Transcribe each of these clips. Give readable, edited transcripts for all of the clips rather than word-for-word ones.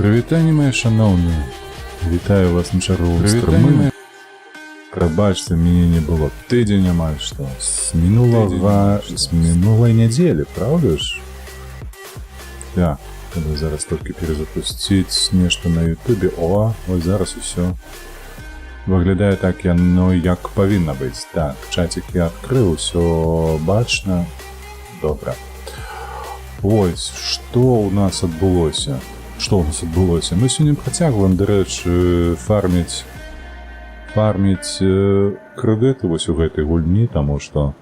Прывітанне, мае шаноўныя. Вітаю вас на чарговым стрымы. Прабачце, мяне не было тыдзень амаль што. З мінулай нядзелі, правда ж? Так, трэба зараз толькі перезапусціць нешта на ютубе. О, вось зараз усё. Выглядае так яно, як павінна быць. Так, чатик я адкрыў, усё бачна. Добра. Вось, што ў нас адбылося? Мы сёння працягваем, дарэчы, фарміць крэдыты вось у гэтай гульні, таму што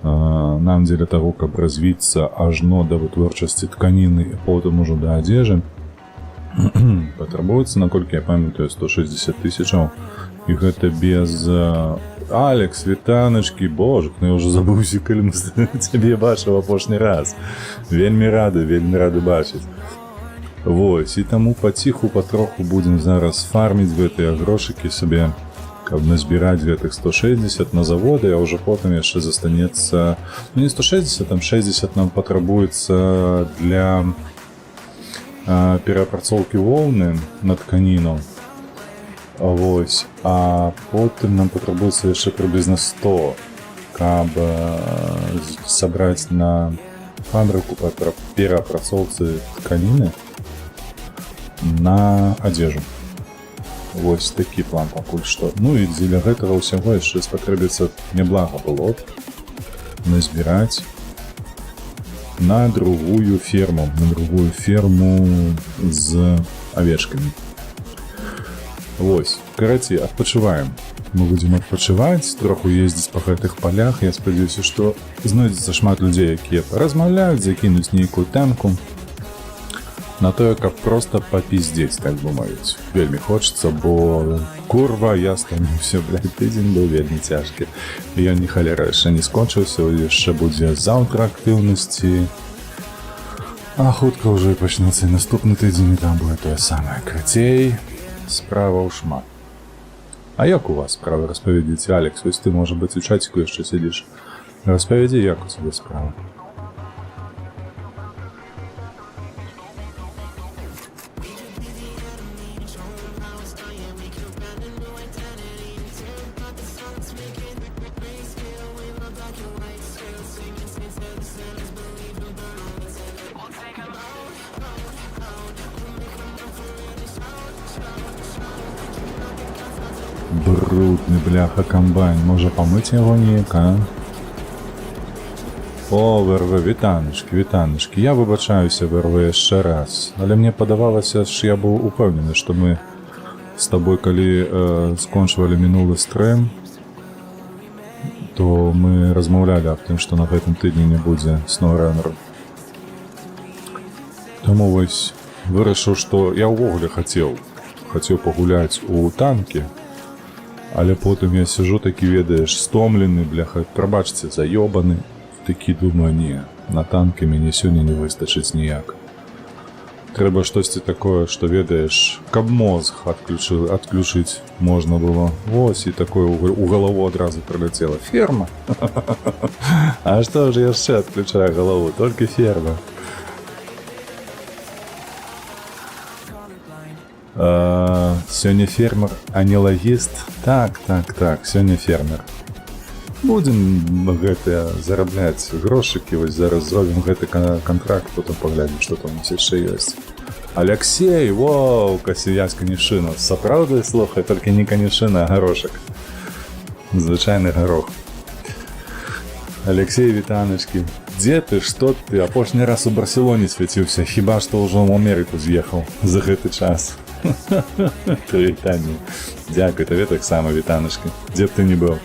нам дзеля таго, каб развіцца ажно да вытворчасці тканіны і потым ужо да адзежы, патрабуецца, наколькі я памятаю, 160 000, і гэта без... Алекс, вітаначкі, божак, я ўжо забыўся, калі цябе бачыў апошні раз. Вельмі рады бачыць. Вось, і таму паціху, патроху будзем зараз фарміць гэтыя грошыкі сабе, каб назбіраць гэтых 160 на заводы, а ўжо потым яшчэ застанецца... Ну, не 160, там 60 нам патрабуецца для перапрацоўкі воўны на тканіну. Вось, а потым нам патрабуецца яшчэ прыблізна 100, каб сабраць на фабрыку па перапрацоўцы тканіны на адзежу. Вось такі план пакуль што. Ну і дзеля гэтага ўсяго яшчэ спатрэбіцца няблага было назбіраць на другую ферму з авечкамі. Вось, карацей, адпачываем. Мы будзем адпачываць, троху ездзіць па гэтых палях. Я спадзяюся, што знойдзецца шмат людзей, якія паразмаўляюць, закінуць нейкую тэмку на тое, каб проста папіздзець, так бы мовіць. Вельмі хочацца, бо курва, я стаміўся, тыдзень быў вельмі цяжкі. Ён ні халера яшчэ не скончыўся, яшчэ будзе заўтра актыўнасці. А хутка ўжо і пачнецца і наступны тыдзень, і там будзе тое самае. Крацей, справаў шмат. А як у вас справы, распавядзіце? Алекс, вось ты, можа быць, у чаціку яшчэ сядзіш. Распавядзі, як у цябе справа. Брудны, бляха, камбайн. Можа памыць яго неяк, а? О, ВРВ, вітаначкі. Я выбачаюся, ВРВ, яшчэ раз. Але мне падавалася, що я быў упэўнены, што мы з табой, калі скончвалі мінулы стрым, то мы размаўлялі аб тым, што на гэтым тыдні не будзе SnowRunner. Таму вось вырашыў, што я ўвогуле хацеў пагуляць у танкі, але потым я сижу такі, ведаеш, стомлены, бляха, прабачце, заёбаны. Такі думаю, не, на танкі мяне сёння не выстачыць ніяк. Трэба штосьці такое, што, ведаеш, каб мозг адключыць можна было. Вось, і такое у галаву адразу прыляцела. Ферма! А што ж яшчэ адключае галаву? Толькі ферма. Сёння фермер, а не лагіст? Так, сёння фермер. Будзем зарабляць грошыкі, вось зараз зробім гэты кантракт, потым паглядзім, што там у нас яшчэ ёсць. Алексей, воу, касіяць канішына. Сапраўды, слухай, толькі не канішына, а гарошак. Звычайны гарох. Алексей, вітаначкі. Дзе ты, што ты? Апошні раз у Барселоне свяціўся, хіба што ўжо ў Амерыку з'ехаў за гэты час. Прывітанне. Дзякуй, табе таксама, вітаначкі. Дзе б ты не быў?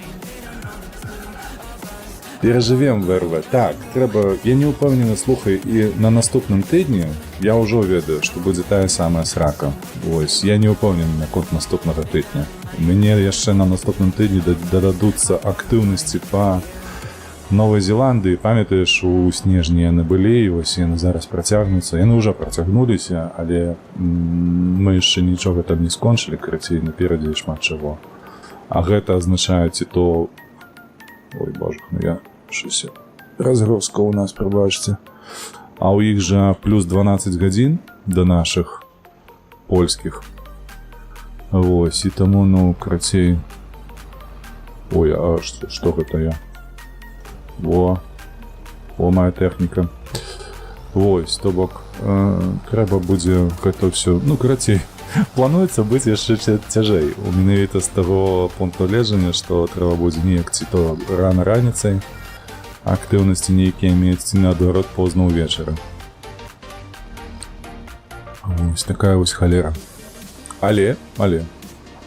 Перажывем, ВРВ. Так, трэба... Я не ўпэўнены, слухай, і на наступным тыдні я ўжо ведаю, што будзе тая самая срака. Вось, я не ўпэўнены наконт наступнага тыдня. Мне яшчэ на наступным тыдні дададуцца актыўнасці па Новай Зеландыі. Памятаеш, у снежні яны былі, і вось яны зараз працягнуцца. Яны ўжо працягнуліся, але мы яшчэ нічога там не скончылі, карацей, наперадзе шмат чаго. А гэта азначае ці то... Ой, божак, ну я щось... Разгрузка у нас, прабачце. А ў іх жа плюс 12 гадзін да нашых. польскіх. Вось, і таму, ну, карацей... Ой, а што гэта я? Во, моя тэхніка. Вось, то бок, трэба будзе гэта ўсё... Ну, карацей, плануецца быць яшчэ цяжэй. У менавіта з таго пункту гледжання, што трэба будзе неяк ці то рана раніцай, актыўнасці нейкія мець, ці наадварот позна ўвечары. Вось такая вось халера. Але,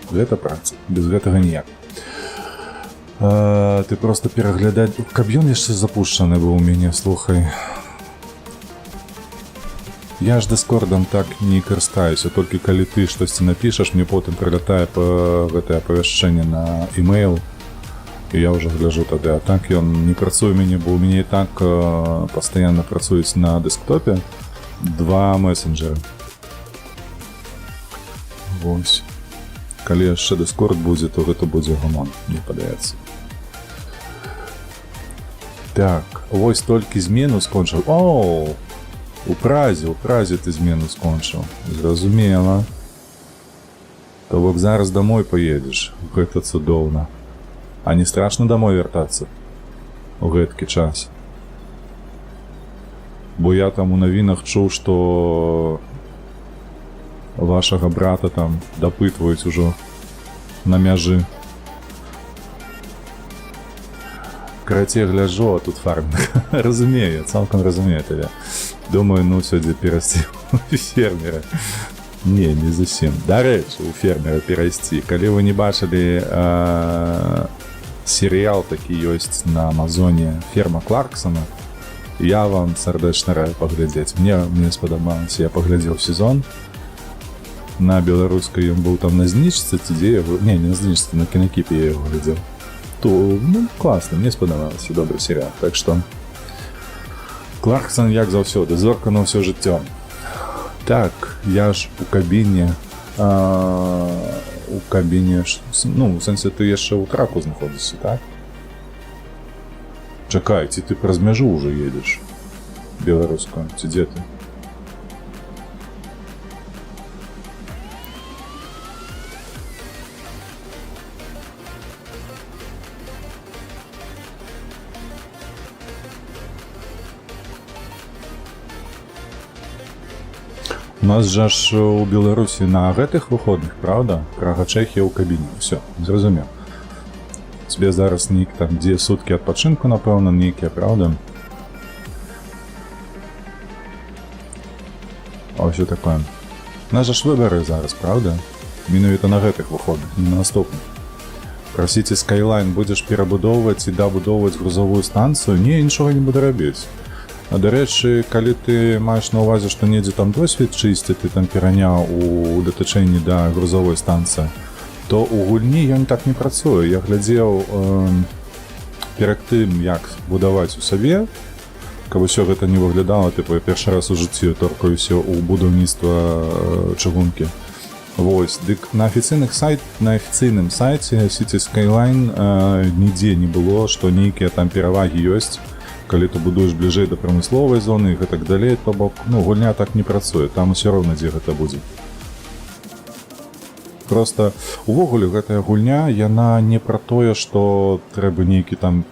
гэта праца, без гэтага ніяк. Ты просто пераглядаць... Каб ён яшчэ запушчаны быў у мяне, слухай. Я ж дыскордам так не карыстаюся, толькі калі ты штосьці напішаш, мне потым прылятае гэтае апавяшчэнне на email, і я ўжо гляджу тады. А так ён не працуе мяне, бо ў мяне і так пастаянна працуюць на дэсктопе 2 месенджеры. Вось. Калі яшчэ дыскорд будзе, то гэта будзе гамон, мне падаецца. Так, вось толькі змену скончыў. Оу! У празе ты змену скончыў. Зразумела. То бок зараз домой поедзеш. Гэта цудоўна. А не страшна домой вяртацца у гэткі час? Бо я там у навінах чуў, што вашага брата там дапытваюць ужо на мяжы. Карацей, гляджу, а тут фармінг. Разумею, цалкам разумею тебе. Думаю, ну сёння перайсці у фермера. Не зусім. Дарэчы, у фермера перайсці. Калі вы не бачылі серыял такі ёсць на Амазоне «Ферма Кларксона», я вам сардэчна раю паглядзець. Мне спадабалася, я паглядзеў сезон. На беларускай ён быў там на знічцы, ці дзе яго... Не на знічцы, на Кінакіпе я яго глядзеў. То, ну, класна, мне спадабалася, добры серыял. Так што Кларксон, як заўсёды, зорка на ўсё жыццё. Так, я ж у кабіне... Ну, у сэнсе, ты яшчэ ў траку знаходзішся, так? Чакай, ці ты праз мяжу ўжо едзеш? Беларускую, ці дзе ты? У нас жа ж у Беларусі на гэтых выходных, правда? Прага Чэхія ў кабіне. Усё, зразумеў. Тебе зараз нейк там, дзе суткі адпачынку, напэўна, нейкія, правда? А ўсё такое. У нас жа ж выбары зараз, правда? Менавіта на гэтых выходных, не на наступных. Прасіце Skyline, будзеш перабудоўваць і дабудоўваць грузовую станцыю? Не, нічога не буду рабіць. А, дарэчы, калі ты маеш на ўвазе, што недзе там досвед чысці, ты там пераняў у датычэнні да грузовой станцыі, то ў гульні ён так не працуе. Я глядзеў перад тым, як будаваць у сабе, каб усё гэта не выглядала, тыпу, я першы раз у жыцці торкаюся ў будаўніцтва чыгункі. Вось, дык на афіцыйным сайце City Skyline нідзе не было, што нейкія там перавагі ёсць, калі ты будуеш бліжэй да прамысловай зоны і гэтак далей, то бок, ну, гульня так не працуе, там усё роўна дзе гэта будзе. Просто увогуле гэтая гульня, яна не пра тое, што трэба нейкі там,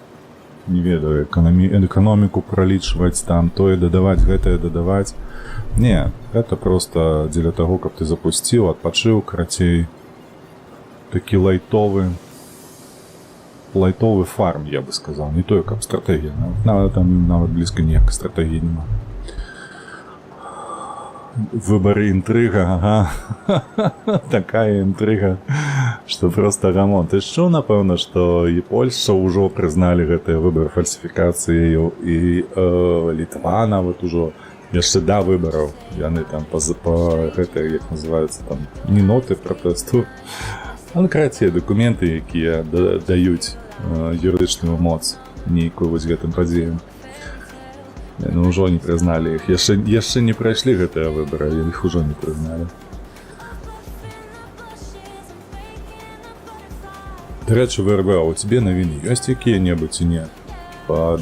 не ведаю, эканоміку пралічваць, там тое дадаваць, гэтае дадаваць. Не, гэта просто дзеля таго, каб ты запусціў, адпачыў, карацей, такі лайтовы фарм, я бы сказал, не тое, каб стратэгія. Там нават блізка ніякай стратэгіі нема. Выбары інтрыга, ага. Такая інтрыга, што проста гамон. Ты чуў, напэўна, што і Польшча ўжо прызналі гэтыя выбары фальсіфікацыяй, і Літва нават ужо яшчэ да выбараў. Яны там па гэтай, як называюцца, там, не ноты пратэсту, а, карацей, дакументы, якія даюць юрыдычную моц нейкую вось гэтым падзеям. Ну, ўжо не прызналі іх. Яшчэ не прайшлі гэтыя выбары, іх ужо не прызналі. Дарэчы, ВРБ, а у цябе навіны ёсць якія-небудзь ці не пад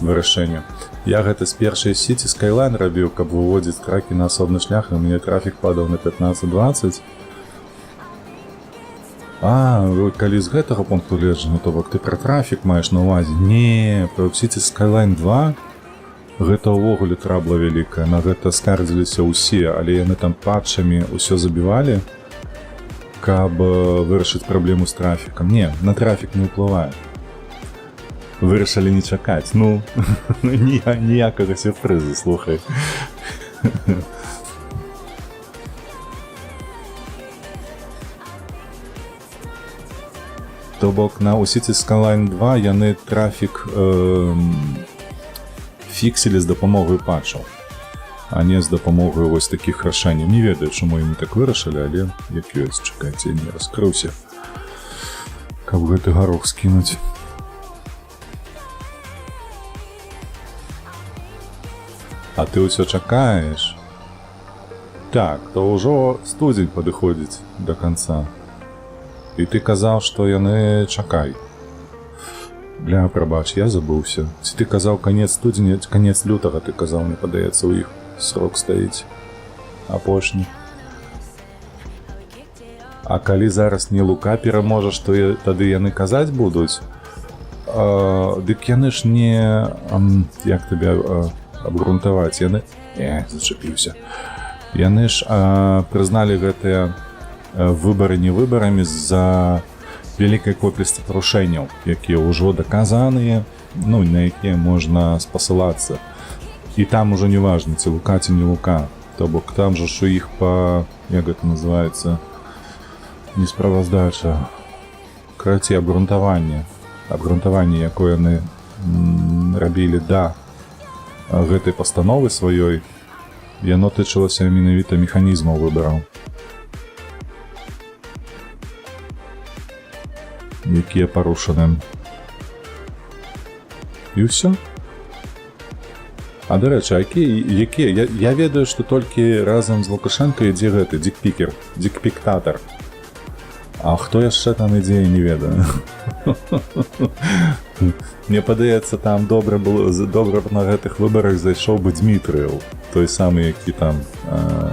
вырашэнню? Я гэта з першай сеці Skyline рабіў, каб выводзіць тракі на асобны шлях, і у мяне трафік падаў на 15-20. Калі з гэтага пункту гледжання, то бок ты пра трафік маеш на ўвазе. Не, пра сеці Skyline 2 гэта ўвогуле трабла вялікая, на гэта скардзіліся ўсе, але яны там патчамі ўсё забівалі, каб вырашыць праблему з трафікам. Не, на трафік не ўплывае. Вырашылі не чакаць. Ну, ніякага сюрпрызу, слухай. То бок на Cities Skyline 2 яны трафік фіксілі з дапамогай патчаў, а не з дапамогай вось такіх рашэнняў. Не ведаю, чаму яны так вырашылі, але як ёсць, чакайце, не раскрыўся, каб гэты гарох скінуць. А ты ўсё чакаеш? Так, то ўжо студзень падыходзіць да канца. І ты казаў, што яны чакай. Бля, прабач, я забыўся. Ці ты казаў канец студзеня, канец лютага, ты казаў, мне падаецца, у іх срок стаіць апошні. А калі зараз не Лука пераможа, што тады яны казаць будуць, дык яны ж не... Як табе абгрунтаваць? Яны... зачапіўся. Яны ж прызналі гэтыя выбары не выбарамі з-за вялікай колькасці парушэнняў, якія ўжо даказаныя, ну, на якія можна спасылацца. І там ужо не важна, ці Лука, ці не Лука. То бок там жа ж у іх па... як гэта называецца? Не справаздача. Карацей, абгрунтаванне. Абгрунтаванне, якое яны рабілі да гэтай пастановы сваёй, яно тычылася менавіта механізмаў выбараў, якія парушаны. І ўсё. А дарэчы, якія? Я ведаю, што толькі разам з Лукашенко ідзе гэты дикпікер, дикпіктатар. А хто яшчэ там ідзе, не ведаю. Мне падаецца, там добра на гэтых выбарах зайшоў бы Дмітрыеў, той самы, які там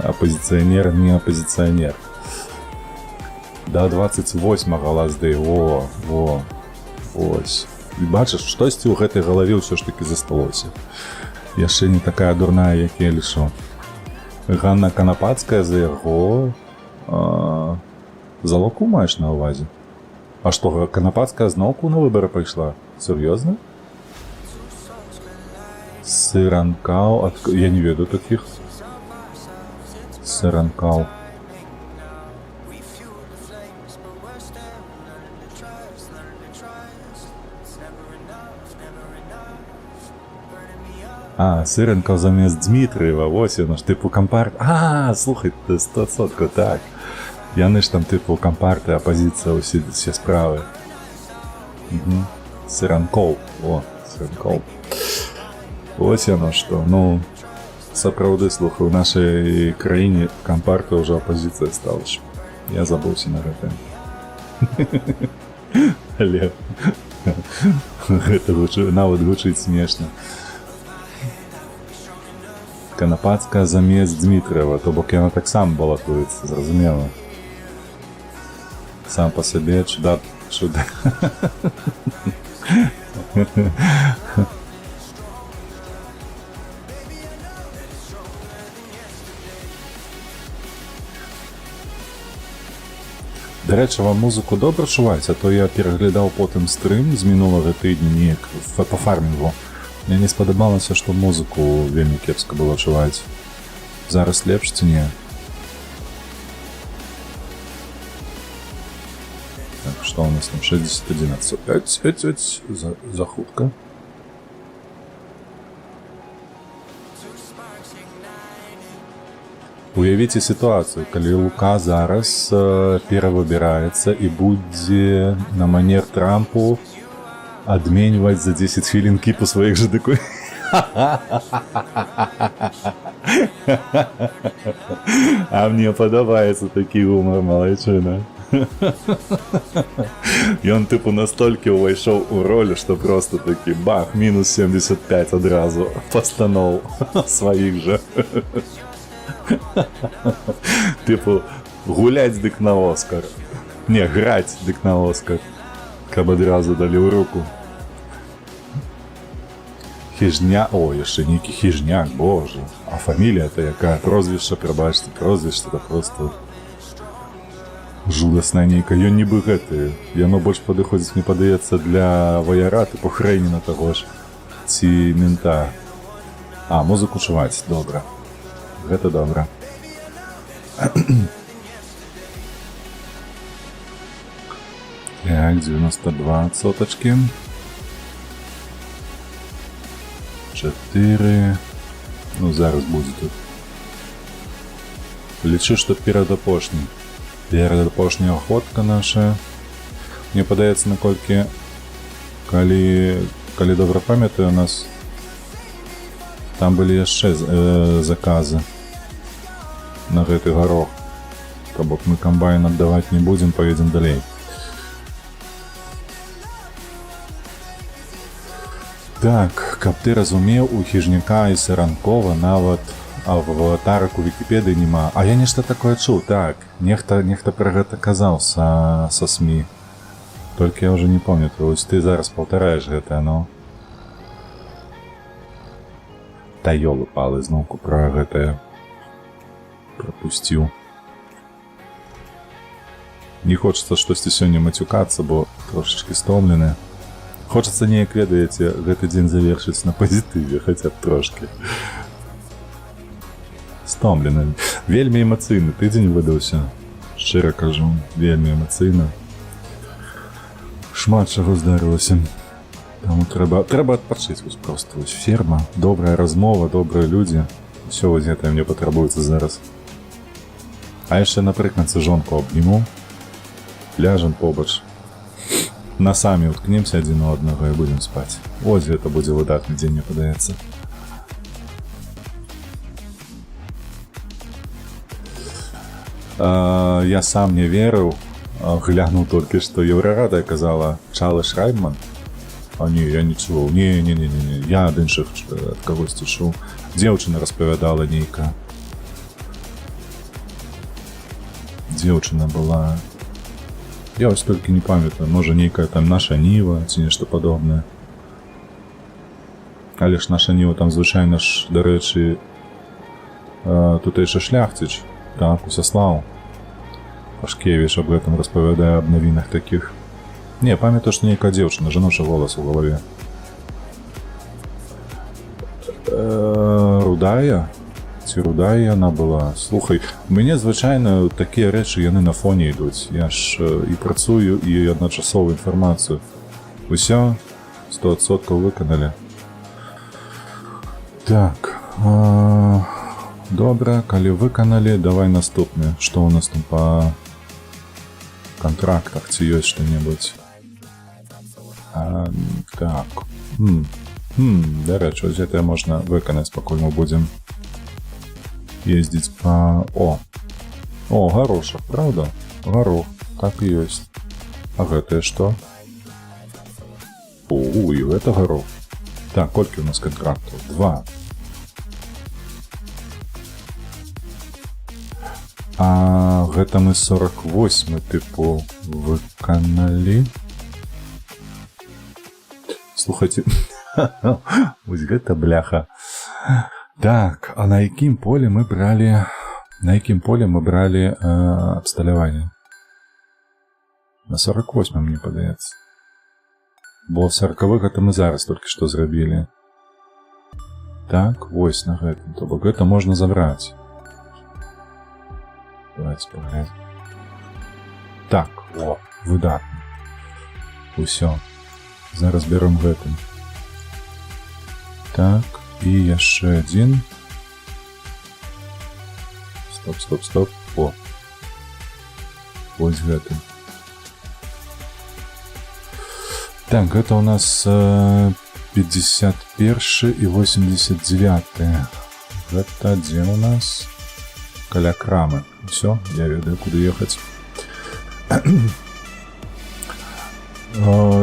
апазіцыянер, не апазіцыянер. Да 28-га лаздэй, ось. І бачыш, штосьці ў гэтай галаве ўсё ж такі засталося. Яшчэ не такая дурная, як я лічу. Ганна Канапацкая за яго... За Луку маеш на ўвазе? А што, Канапацкая зноўку на выбары пайшла? Сур'ёзна? Сыранкаў... Я не ведаю такіх. Сыранкаў. Сыранкаў замест Дмітрыева, вось яно ж, тыпу кампарт... Слухай, 100%, так. Яны ж там тыпу кампарты, апазіцыя, усе справы. Сыранкоў, Сыранкоў. Вось яно што, ну, сапраўды, слухай, у нашай краіне кампарта ўжо апазіцыя стала. Я забыўся на гэта. Але гэта нават гучыць смешна. Канапацкая замест Дмітрыева, то бок яна таксама балатуецца, зразумела. Сам па сабе чудак. Дарэчы, вам музыку добра чуваць, а то я пераглядаў потым стрым з мінулага тыдня неяк па фармінгу. Мне не спадабалася, што музыку вельмі кепска было чуваць. Зараз лепш ці не? Так, што у нас там? 61. За хутка. Уявіце сітуацыю, калі Лука зараз перавыбіраецца і будзе на манер Трампу адменьваць за 10 хвілін кіпу сваіх жыдыкоў. А мне падабаецца такі гумар, малайчына. Ён типу настолькі увайшоў у роль, што просто такі бах, мінус 75 адразу пастаноў сваіх же. Типу гуляць дык на Оскар. Не, граць дык на Оскар. Каб адразу далі ў руку. Хижня... О, яшчэ нейкі Хижняк, боже. А фамілія-то якая? Прозвішча, прабачце, прозвішча-то просто... жудасная нейка. Ён нібы гэты. Яно больш падыходзіць, мне падаецца, для ваяра, тыпу Хрэніна таго ж. Ці мента. А, музыку чуваць, добра. Гэта добра. Так, 92 соточки. 4. Ну, зараз будзе тут. Лічу, што перадапошні. Перадапошняя охотка наша. Мне падаецца, наколькі, калі добра памятаю, у нас там былі яшчэ заказы на гэты гарох. То бок мы камбайн аддаваць не будзем, паедзем далей. Так, каб ты разумеў, у Хижняка і Саранкова нават аватарак у Вікіпедыі няма. А я нешта такое чуў, так. Нехта пра гэта казаў са СМІ. Толькі я ўжо не памятаю. Вось ты зараз паўтараеш гэта, но... Та ёлы-палы, зноўку пра гэтае прапусціў. Не хочацца штосьці сёння мацюкацца, бо трошачкі стомлены. Хочацца неяк, ведаеце, гэты дзень завершыць на пазітыве, хаця б трошкі. Стомлены. Вельмі эмацыйны тыдзень выдаўся. Шчыра кажу, вельмі эмацыйна. Шмат чаго здарылася. Таму трэба адпачыць вось проста. Вось ферма, добрая размова, добрыя людзі. Усё вось гэтае мне патрабуецца зараз. А яшчэ, напрыклад, жонку абніму. Ляжам побач. Насамі уткнемся адзін у аднаго і будзем спаць. Вось гэта будзе выдатны дзень, мне падаецца. Я сам не верыў, глянуў толькі, што Еўрарада казала Чала Шрайбман. А не, я не чуў. Не, я ад іншых ад кагосьці чуў. Дзеўчына распавядала нейка. Дзеўчына была... Я вось толькі не памятаю, можа нейкая там наша Ніва ці нешта падобнае. Але ж наша Ніва там звычайна ж, дарэчы, тутэйшы шляхціч, так, Усяслаў Пашкевіч аб гэтым распавядае, аб навінах такіх. Не, памятаю, што нейкая дзеўчына, жаночы голас у галаве. Рудая? Ці рудая яна была? Слухай, у мяне звычайна такія рэчы, яны на фоне ідуць. Я ж і працую, і адначасовую інфармацыю. Усё 100% выканалі. Так, добра, калі выканалі, давай наступны. Што ў нас там па контрактах, ці ёсць што-небудзь? Так. Дарэчы, вось гэта можна выканаць, пакуль мы будзем ездзіць па... О, гарошак, правда? Гарох, так і ёсць. А гэтае што? І гэта гарох. Так, колькі у нас контрактаў? 2. А гэта мы 48, тыпу, выканалі. Слухайце, вось гэта бляха. Так, а на якім поле мы бралі... На якім поле мы бралі абсталяванне? На 48, мне падаецца. Бо 40 гэта мы зараз толькі што зрабілі. Так, вось на гэтым. То бок гэта можна забраць. Давайте паглядзім. Так, выдатна. Усё. Зараз берем гэтым. Так, і яшчэ адзін. Стоп. Вось гэтым. Так, гэта у нас 51 і 89. Гэта дзе у нас? Каля крамы. Все, я ведаю, куды ехаць.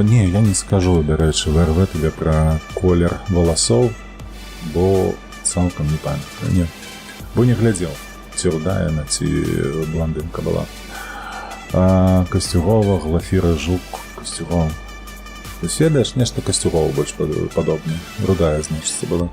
Не, я не скажу, до речі, ВРВ тобі про колір волосов, бо цалком не пам'ятаю. Ні. Бо не глядів, ці руда яна, ці блондинка була. Костюгова, Глафіра, Жук, Костюгова. То есть ведаешь, нечто Костюгова больше подобное. Рудая, значит, была.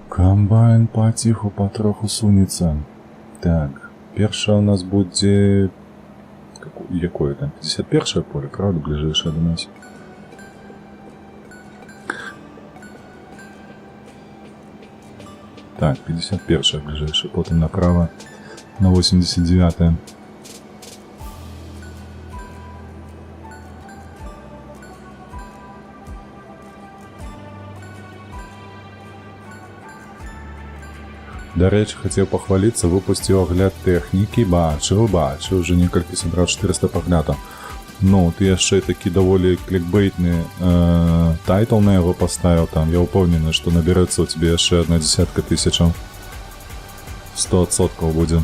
Комбайн потиху потроху сунется. Так, першая у нас будет... Якое там? 51-е поле, правда, ближайшее до нас? Так, 51-е ближайшее, потом направо на 89-е. До речі, хотів похвалитися, випустив огляд техніки, бачив, вже некалькі собрав 400 поглядів. Ну, ти ще такий доволі клікбейтний тайтл на його поставив, там, я упевнений, що набереться у тебе ще одна десятка тисяч. 100% буде.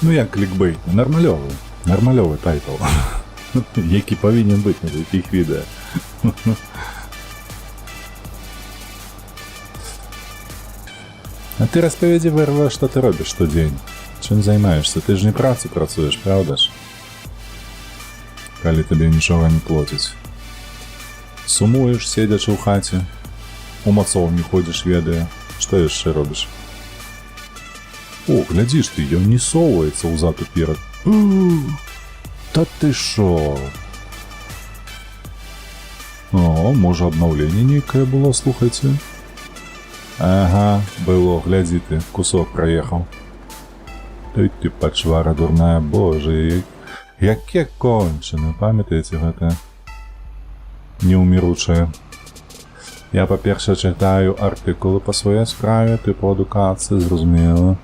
Ну як клікбейт, нормальовий тайтл, який повинен бути на таких відео. А ти розповіді, ВРВ, що ти робиш щодень? Чим займаєшся? Ти ж не працюєш, правда ж? Коли тобі нічого не платять. Сумуєш, сидячи в хаті, у мацовні ходиш, ведає. Що ще робиш? О, глядишь ты, ён не соваецца ўзад уперад. Та ты шо? О, можа обновление нейкае было, слухайце. Ага, было, глядзі ты, кусок проехал. Ты пачвара дурная, боже, яке кончены, памятаеце гэта? Неуміручае. Я, па-перше, читаю артикули по своей справе, типу адукації, зрозуміло.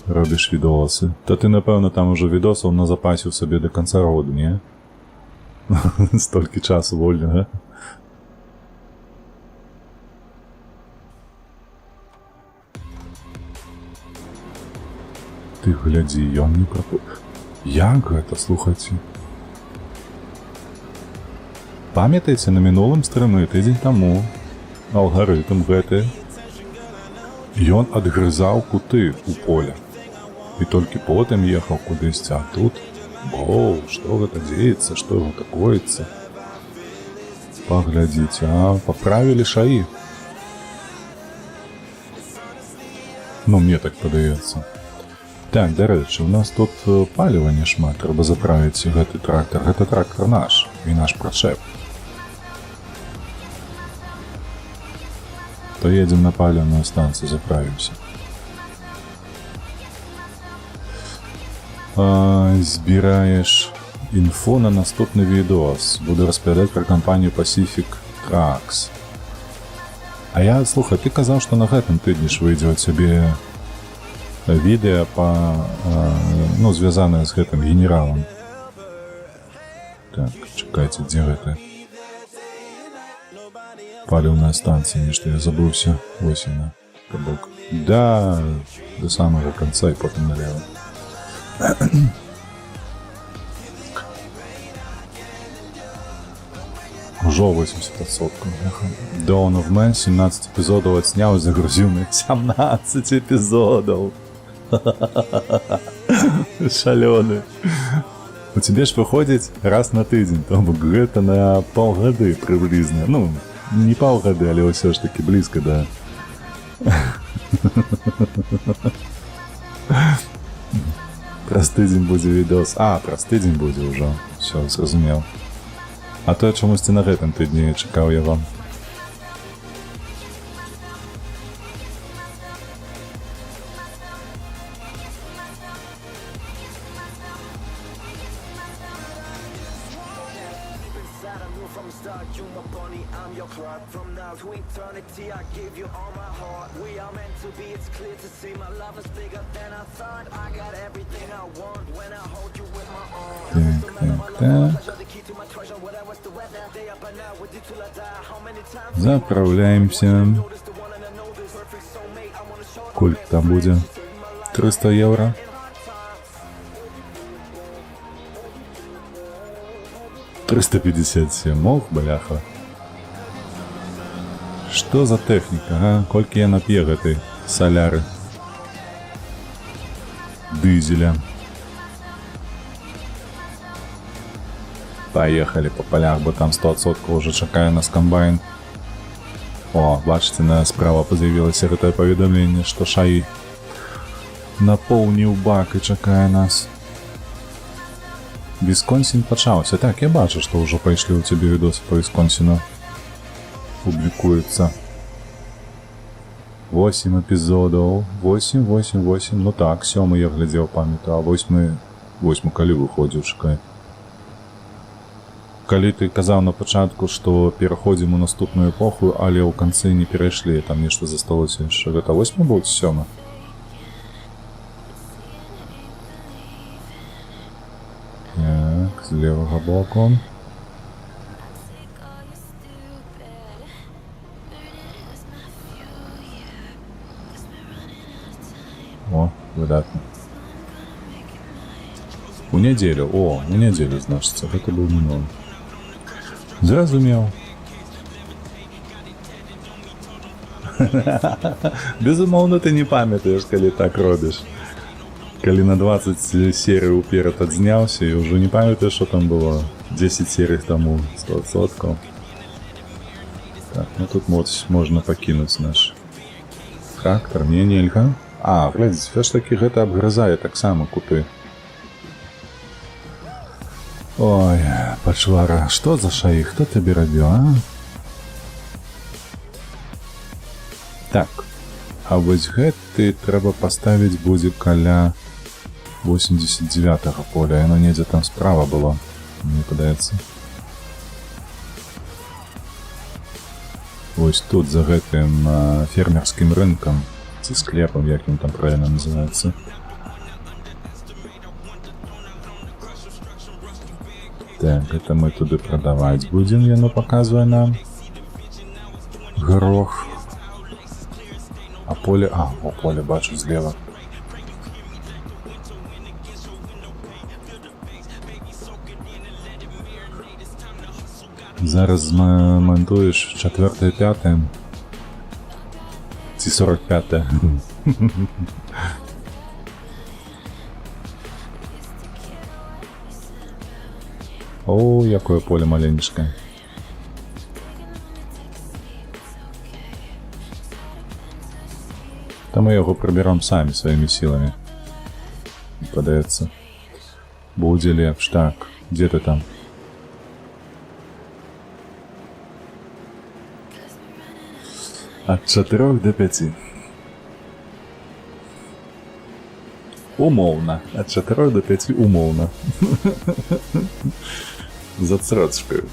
Робиш відоси. Та ти, напевно, там уже відосів назапасив собі до кінця року, ні? Стільки часу вольного. Ти гляді, ён не пропу... Як гэта, слухайце? Памятаеце, на мінулым стрымы тыдзень таму алгарытм гэты ён адгрызаў куты ў поле. І толькі потым ехаў кудысьці, а тут... О, што гэта дзеецца, што гэта коіцца? Паглядзіце, а, паправілі шаі. Ну, мне так падаецца. Так, да рэчы, у нас тут паліва не шмат, трэба заправіць гэты трактор. Гэта трактор наш, і наш прычэп. То едем на паліўную станцію, заправімся. Збираешь інфу на наступны відос. Буду распавядаць пра кампанію Pacific Trucks. А я, слухай, ты казаў, што на гэтым тыдні ж выйдзе у цябе відэа па, ну, звязанае з гэтым генералам. Так, чакайце, дзе гэта? Паліўная станція, нешта я забыўся. Вось яна, кабок. Да, до самого конца і потым налево. Ужо 80%. Dawn of Man 17 эпизодов отснял и загрузил на 17 эпизодов. Шалёны. У тебе ж выходит раз на тыдзень, то гэта на паўгады приблизно. Ну, не паўгады, але ўсё ж таки близко, да. Праз тыдзень будзе відос. А, праз тыдзень будзе ўжо. Всё, зразумеў. А то я чамусьці на гэтым тыдні чакаў я вам. Так. Заправляемся. Колькі там будзе? 300 евро. $357. Ох, бляха. Што за тэхніка, а? Колькі я нап'е гэтай саляры? Дызеля. Поехали по полях, бо там 100% уже чакае нас комбайн. О, бачите, справа з'явілася гэтае паведамленне, што Шаі напоўніў бак і чакае нас. Вісконсін пачаўся. Так, я бачу, што ўжо пайшлі ў цябе відосы по Вісконсіну. Публікуецца. 8 эпізодаў. 8. Ну так, 7 я глядзеў, памятаю, а 8 калі выходзіў, чакай. Калі ты казаў на пачатку, што пераходзім у наступную эпоху, але ў канцы не перайшлі, там нешта засталося яшчэ. Гэта 8 быў ці 7? Так, з левага боку. О, выдатна. У нядзелю, значыцца, гэта быў мінулы. Зразумеў. Безумоўна, ты не памятаеш, калі так робіш. Калі на 20 серый уперад адзняўся і ўжо не памятаеш, што там было 10 серый таму, 100%. Так, ну тут можна пакінуць наш трактор. Не, нельга. А, глядзіць, все ж таки гэта абгрызае таксама куты. Ой, пачвара, што за Шаі? Хто табе рабіў, а? Так, а вось гэты трэба паставіць будзе каля 89-го поля. Яно недзе там справа было, мне падаецца. Вось тут, за гэтым фермерскім рынкам, ці склепам, як ён там правильно называецца. Так, это мы туды прадаваць будзем, яно паказвае нам. Горох. А поле... А, о, поле бачу злева. Зараз змонтуеш 4-е, 5-е. Ці 45-е. О, якое поле маленечкое. Та мы яго прыберам самі сваімі сіламі. Падаецца. Будзе лепш. Так, дзе ты там? Ад 4 до 5. Умоўна. Ад 4 до 5 умоўна. З адсрочкаю.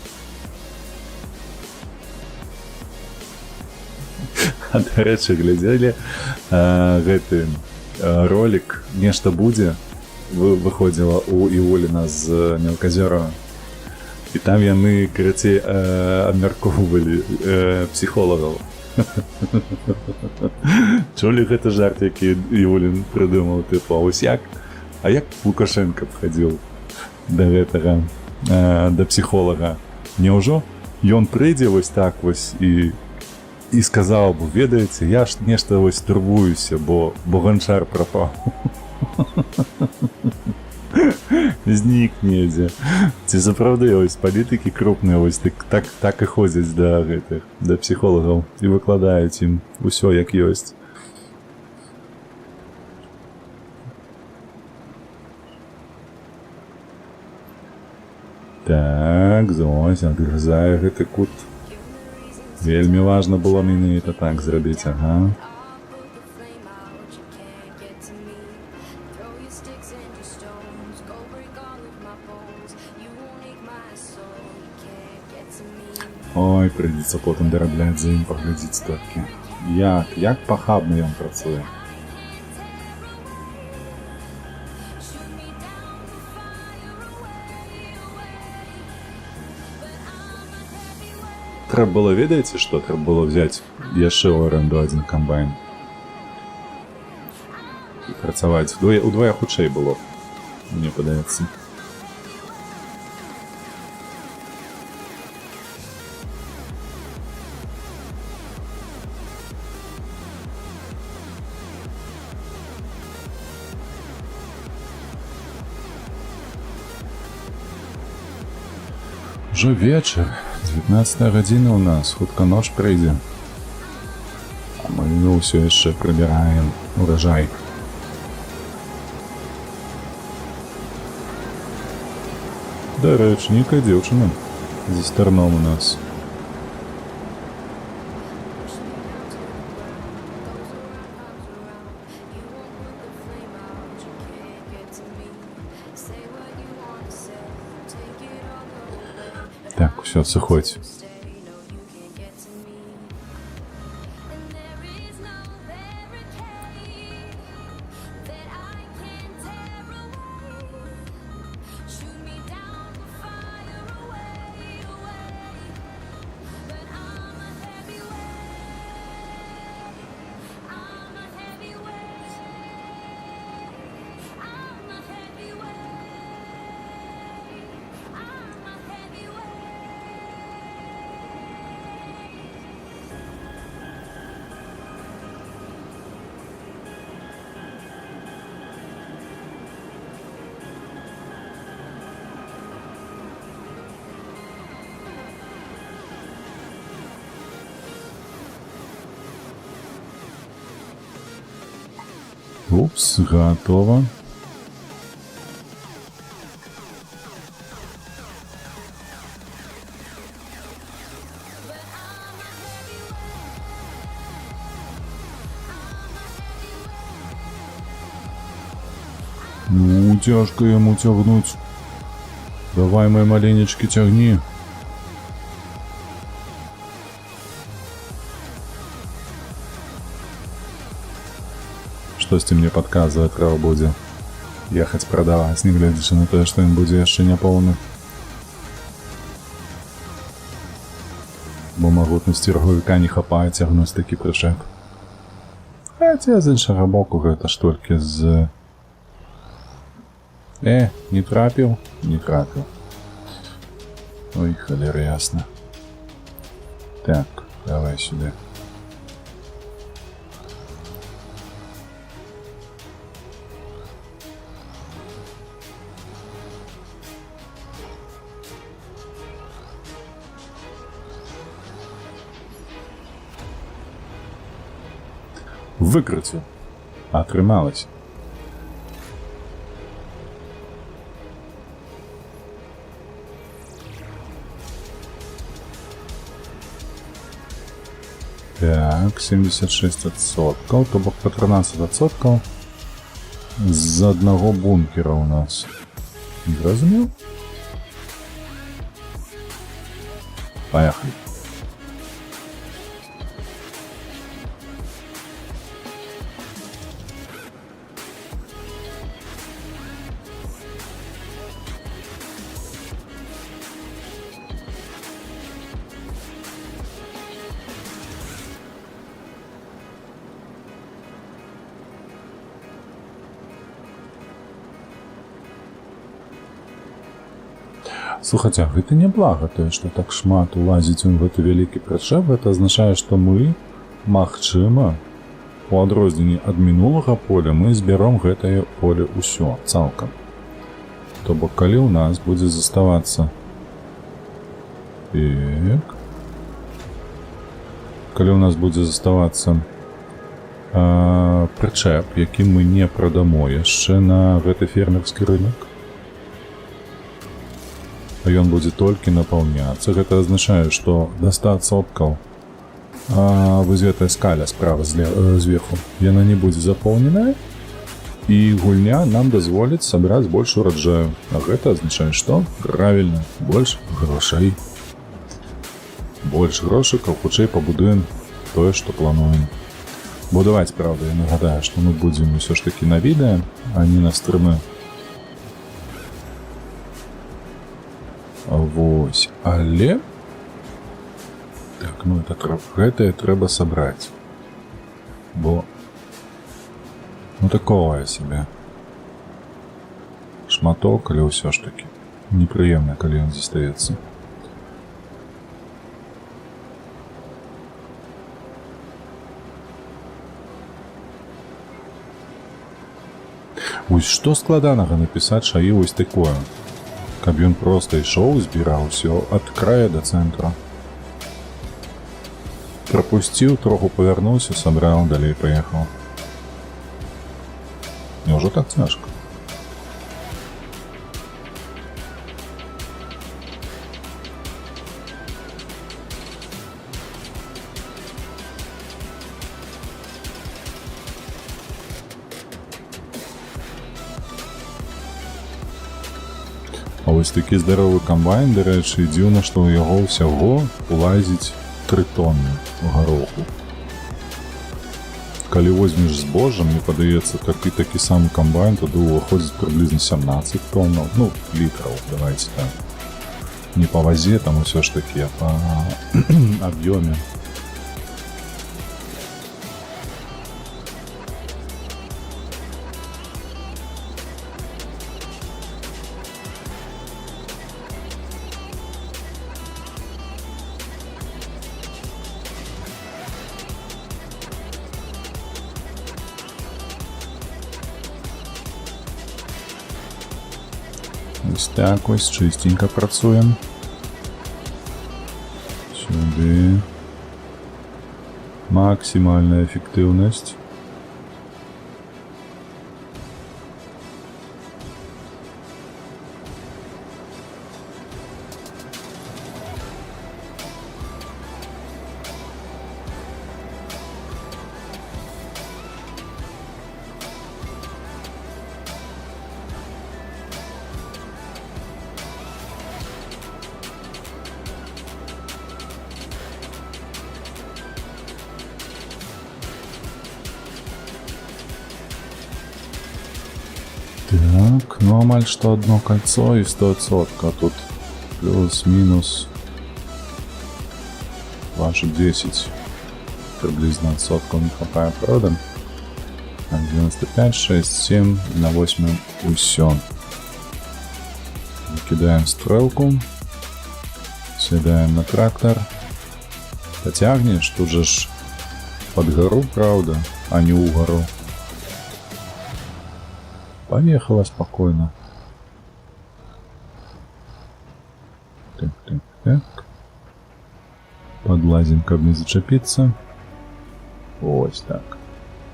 А, дарэчы, глядзелі гэты ролик «Нешта будзе» выходзіла у Іоліна з Мелказёрова. І там яны, карацей, абмяркоўвалі псіхолагаў. Чулі гэта жарт, які Іолін прыдумаў, типу, а ось як? А як Лукашенко б хадзіў да гэтага, да псіхолага? Няўжо ён прыйдзе вось так вось і сказаў бы, ведаеце, я ж нешта вось турбуюся, бо ганчар прапаў. Знік недзе. Ці сапраўды вось палітыкі крупныя вось так і ходзяць да гэтых, да псіхолагаў і выкладаюць ім усё як ёсць. Так, зось, адгрызае гэты кут. Вельмі важна было менавіта так зрабіць, ага. Ой, прыйдзецца потым дарабляць за ім, паглядзіць толькі. Як пахабна ён працуе. Трэба было, ведаеце, што? Трэба было взяць яшчэ ў аренду адзін камбайн. І працаваць. Удвая хутчэй было, мне падаецца. Ужо вечар, 19 гадзіна ў нас, хутка ноч прыйдзе. А мы ўсё яшчэ прыбіраем уражай. Дарэчы, нейкая дзеўчына за старном у нас. Так, все, сыходь. Упс, готово. Ну, тяжко ему тягнуть. Давай, мои маленечки, тягни. Штосьці мне падказвае, трэба будзе ехаць прадаваць, не гледзячы на тое, што ён будзе яшчэ не поўны. Бо магутнасці рахавіка не хапае цягнуць такі прычэп. Хаця з іншага боку гэта ж толькі з... не трапіў? Не трапіў. Ой, халера ясна. Так, давай сюда. Выкруціў. Атрымалась. Так, 76%, то бок по 13% з аднаго бункера у нас. Зразумеў? Поехали. Слухайте, гэта не блага тое, што так шмат улазіць у гэты вялікі прычэп. Гэта азначае, што мы, магчыма, у адрозненні ад мінулага поля, мы збяром гэтае поле ўсё, цалкам. То бок, калі ў нас будзе заставацца... Так... Калі ў нас будзе заставацца прычэп, які мы не прадамо яшчэ на гэты фермерскі рынок, а ён будзе толькі напаўняцца. Гэта азначае, што да 100% вось гэтая скаля справа зверху, яна не будзе запоўненая, і гульня нам дазволіць сабраць больш ураджаю. А гэта азначае, што? Правільна, больш грошай. Больш грошыкаў, хутчэй пабудуем тое, што плануем. Будаваць, правда, я нагадаю, што мы будзем усё ж такі на відэа, а не на стрымы. Вось, але... Так, ну гэтае трэба сабраць. Бо... Ну, такое себе. Шматок, але ўсё ж такі непрыемна, калі ён застаецца. Вось што складанага напісаць шаі вось такое, каб ён проста ішоў, збіраў усё ад края да цэнтра. Прапусціў, троху павярнуўся, сабраў, далей паехаў. Няўжо так цяжка? А вось такі здаровы камбайн, дарэчы, дзіўна, што ў яго ўсяго улазіць 3 тонны ў гароху. Калі возьмеш збожжа, мне падаецца, такі самы камбайн, тады ўваходзіць прыблізна 17 тоннаў, ну, літраў, давайце так. Не па вазе, там усё ж такі, а па аб'ёме. Ось так ось, чистенько працуємо. Сюди. Максимальна ефективність. Так, ну амаль что одно кольцо и 100%, а тут плюс-минус ваши 10 приблизно отсотков не хватает, правда? 95, 6, 7, на 8 усё. Кидаем стрелку, седаем на трактор, потягнешь, тут же ж под гору, правда, а не у гору. Поехала спокойно. Так, так, так. Подлазим, каб не зачепиться. Ось так.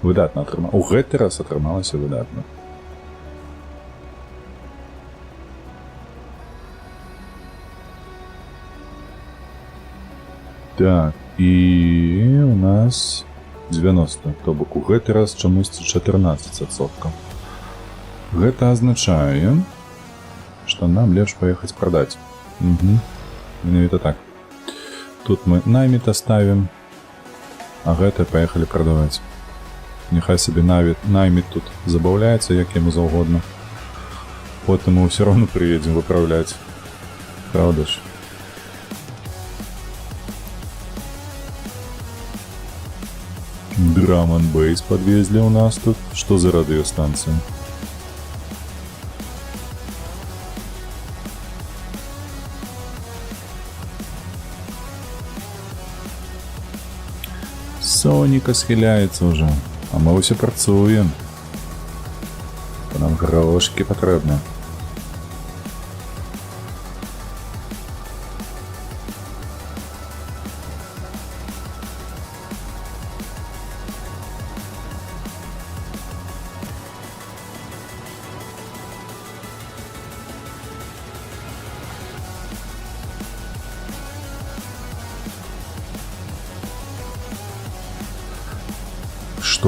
Выдатно атрымалася. У гэты раз атрымалася выдатна. Так, і у нас 90, то бок у гэты раз чамусьці 14%. Гэта азначае, што нам лепш паехаць прадаць. Менавіта так. Тут мы найміта ставім, а гэта паехалі прадаваць. Няхай сабе найміт тут забаўляецца, як яму заўгодна. Потым мы ўсё роўно прыедзем выпраўляць. Праўда ж? Drum and Bass подвезли у нас тут. Что за радиостанция? Соника схиляется уже, а мы все працуем. Нам грошки потребны.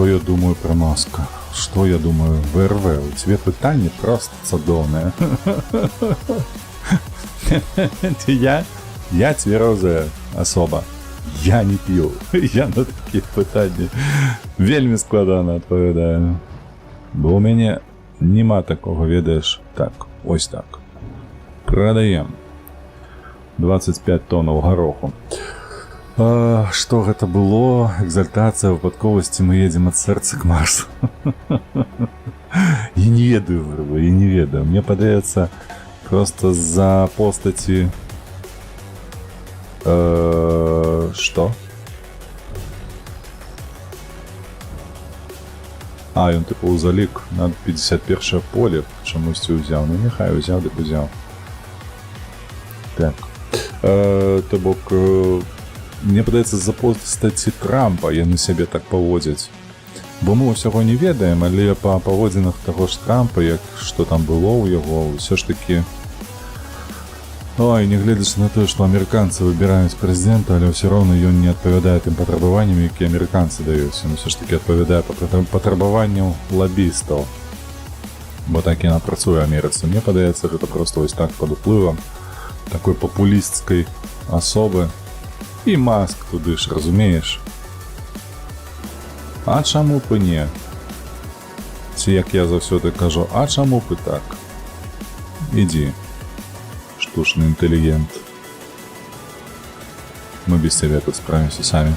Что я думаю про Маска? Что я думаю? ВРВ, у тебя питание просто цудовное. Я тверозая особа. Я не п'ю. Я на такі питання вельми складана відповідаю. Бо у мене нема такого, ведаєш. Так, ось так. Продаем 25 тонн гороху. Что это было? Экзальтация, выпадковости, мы едем от сердца к Марсу. Я не ведаю, я не ведаю. Мне подается просто за постати... Что? Ён типу узалік на 51 поле чомусь узяв. Ну нехай узяв, так узяв. Так. То бок, мне падаецца за постаці Трампа яны сябе так паводзяць. Бо мы ўсяго не ведаем, але па паводзінах таго ж Трампа, як што там было ў яго, ўсё ж такі... Ой, не гледзячы на тое, што амерыканцы выбіраюць прэзідэнта, але ўсё роўна ён не адпавядае тым патрабаванням, якія амерыканцы даюць. Ён ўсё ж такі адпавядае патрабаванню лабістаў. Бо так яна працуе Амерыцы. Мне падаецца, гэта проста вось так пад уплывам такой папулісцкай асобы. І Маск туды ж, разумееш? А чаму б не? Ці як я заўсёды кажу, а чаму б і так? Ідзі. Штучный интеллигент. Мы без тебя тут справимся сами.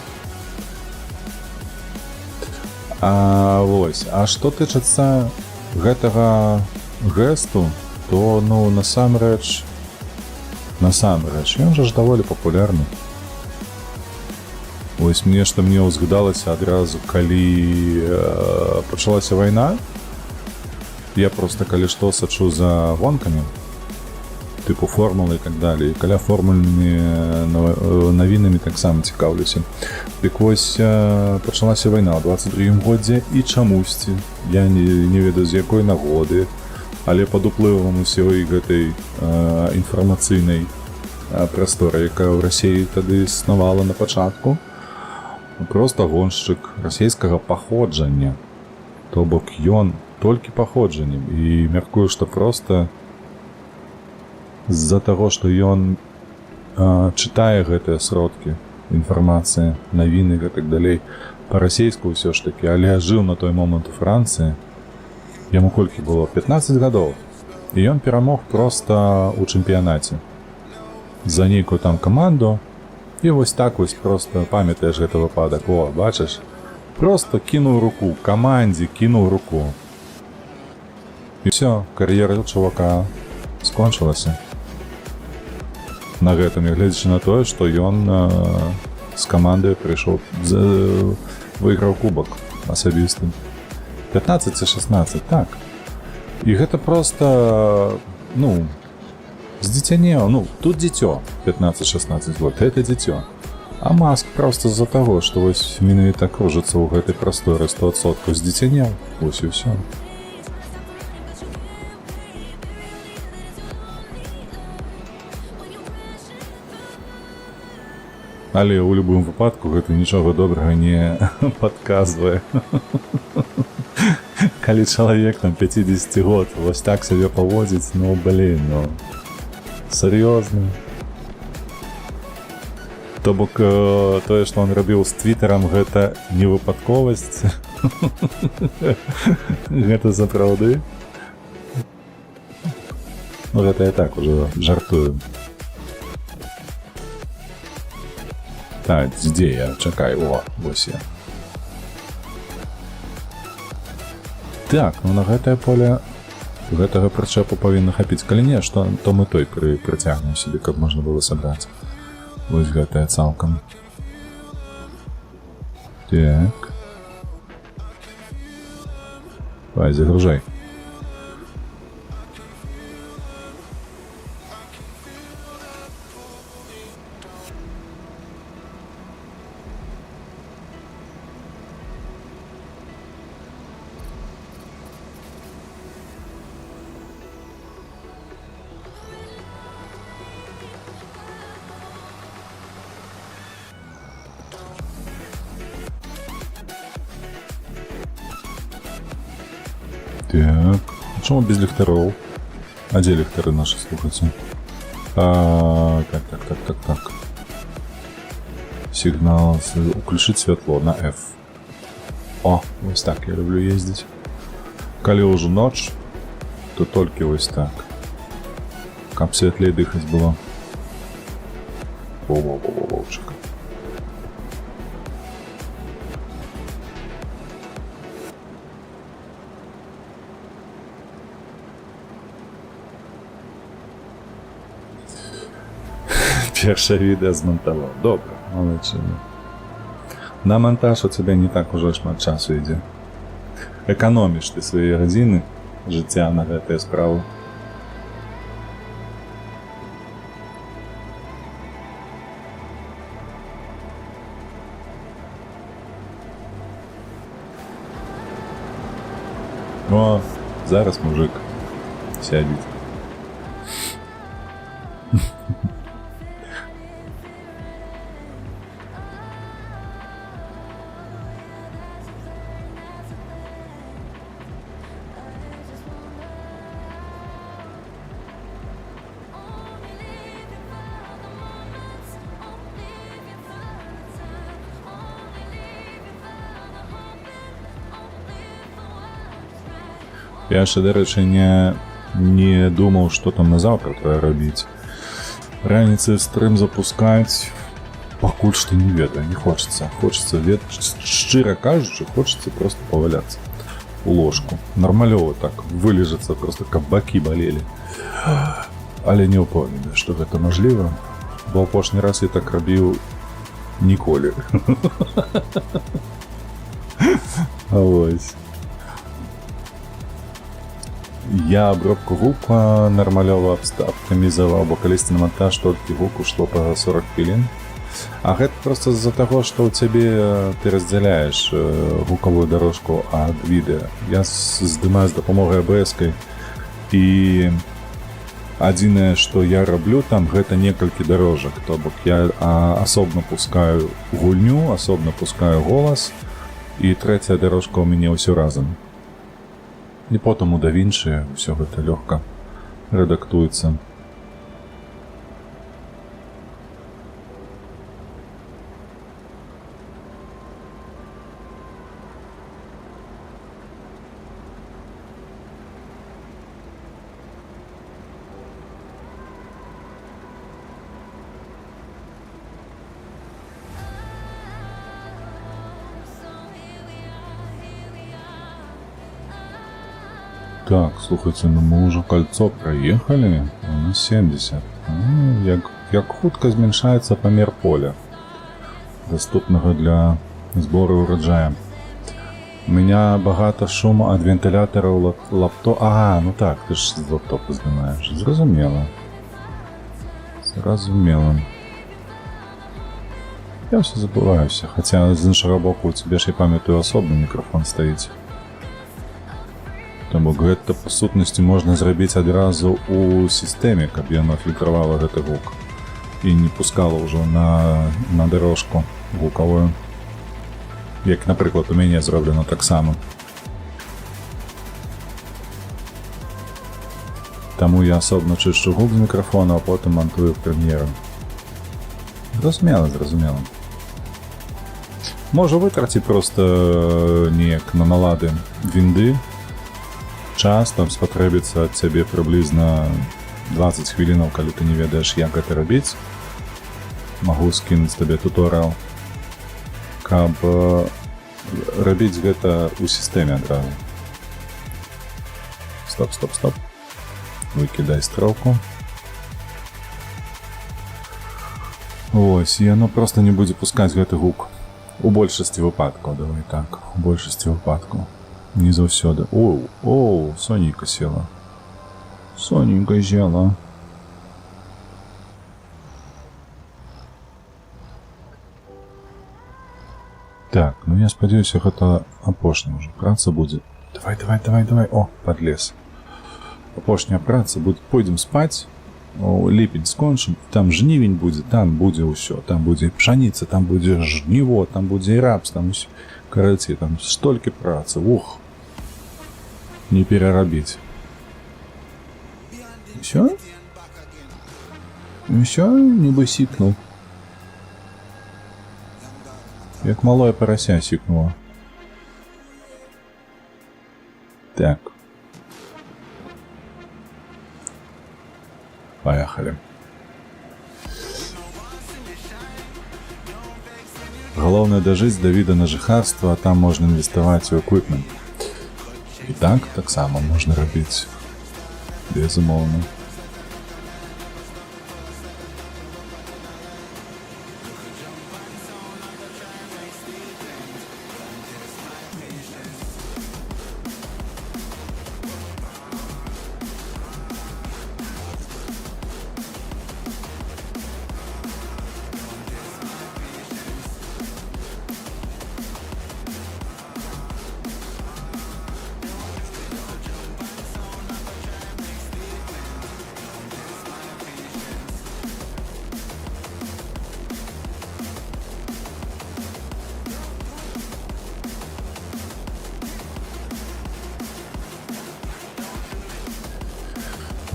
Вось. А што тычыцца гэтага гэсту, то, ну, насамрэч, ён жа ж даволі папулярны. Вось мне ўзгадалася адразу, калі пачалася вайна. Я просто, калі што, сачу за гонкамі. Типу формулы і так далее. І каля формульнымі навінамі таксама цікаўлюся. Дык вось пачалася вайна ў 22-м годзе і чамусьці, я не ведаю з якой нагоды, але пад уплывам усёй гэтай інфармацыйнай прасторы, якая ў Расіі тады існавала на пачатку, проста гоншчык расійскага паходжання. То бок ён толькі паходжаннем. І мяркую, што проста з-за таго, што ён чытае гэтыя сродкі інфармацыі, навіны і так далей па-расейску ўсё ж такі, але жыў на той момант у Францыі, яму колькі было? 15 гадоў. І ён перамог проста ў чэмпіянаце за нейкую там каманду. І вось так вось проста памятаеш гэты выпадак. О, бачыш? Проста кінуў руку, камандзе кінуў руку. І ўсё, кар'ера чувака скончылася. На гэтым, гледзячы на тое, што ён з камандай прыйшоў, выйграў кубак асабісты. 15 ці 16, так. І гэта проста, ну, здзіцянеў, ну, тут дзіцё, 15-16 год, гэта дзіцё. А Маск проста з-за таго, што вось менавіта кружыцца ў гэтай прасторы 100% здзіцянеў, вось і ўсё. Але ў любым выпадку гэта нічога добрага не падказвае. Калі чалавек там 50 год вось так сябе паводзіць, ну, блін, ну, сур'ёзна. То бок тое, што ён рабіў з твіттерам, гэта не выпадковасць. Гэта сапраўды. Ну, гэта я так ужо жартую. Так, дзе я? Чакай, о, вось я. Так, ну на гэтае поле гэтага прычэпу павінна хапіць. Калі не, што, то мы той прыцягнем сюды, каб можна было сабраць. Вось гэтае цалкам. Так. Давай, загружай. Так, чому без ліхтарів? А де ліхтари наші, слухайте? Так. Сигнал, включить світло на F. О, ось так я люблю їздити. Коли уже ночь, то тільки ось так. Каб світлее дихати було. Воу-воу-воу-воу-чек. Перше відео змонтував. Добре, молодчина. На монтаж у тебе не так уже шмат часу йде. Економиш ти свої години життя на гэтыя справы. О, зараз мужик сядет. Я ще, до речі, не думав, що там на завтра треба робити. Раніцей стрим запускати, покуль що не ведаю, не хочеться. Хочеться, щиро кажучи, хочеться просто повалятися у ложку. Нормальово так, вилежаться, просто кабаки болели. Але не впевнений, що це можливо. Бо опошній раз я так робив ніколи. Ось. Я обробку гука нормальово оптимизовал, бо колись на монтаж толькі гук ушло по 40 хвилин. А гэта просто из-за того, что у тебе ты разделяешь гуковую дорожку от видео. Я здымаю с допомогой ABS-кой, и адзінае, что я роблю там, гэта некалькі дорожек. То бок я асобна пускаю гульню, асобна пускаю голос, и третья дорожка у мяне ўсё разом. І потім у DaVinci все гэта легко редактуется. Так, слухайте, ну мы уже кольцо проехали, у нас 70. Як хутка зменшається памір поля, доступного для збору урожаю. У меня багато шуму від вентиляторів лаптопа. Ага, ну так, ти ж з лаптопа знімаєш. Зрозуміло. Я все забуваюся, хоча з іншого боку у тебе ж, я пам'ятаю, особний мікрофон стоїть. Тому гэта, по сутнасці, можна зрабіць адразу у сістэме, каб яно фільтравала гэты гук і не пускала ўжо на дорожку гукавую. Як, напрыклад, у мяне зроблена таксама. Таму я асобна чышчу гук з мікрафона, а потым монтую в Premiere. Зразумела. Можа вытраціць проста неяк на налады вінды. Час там спатрэбіцца ад цябе прыблізна 20 хвілінаў, калі ты не ведаеш, як гэта рабіць. Магу скінуць табе туторыял, каб рабіць гэта ў сістэме адразу. Стоп. Выкідай стрелку. Ось, і яно просто не будзе пускаць гэты гук. У большасці выпадкаў, давай так, у большасці выпадкаў. Не заўсёды. Оу, Сонейка села. Сонейка села. Так, ну я спадзяюся, гэта апошняя ўжо праца будзе. Давай. О, подлез. Апошняя праца будзе. Пойдзем спаць. Ліпень скончым. Там жнівень будзе, там будзе ўсё. Там будзе пшаніца, там будзе жніво, там будзе і рапс, там усё. Караці, там столькі працы. Ух. не переробить. Все? Все, ніби сікнув. Як малое порося сікнуло. Так. Поехали. Головне дожить до вида на жыхарства, а там можна інвеставаць у эквіпмент. І так само можна робіць. Безумоўна.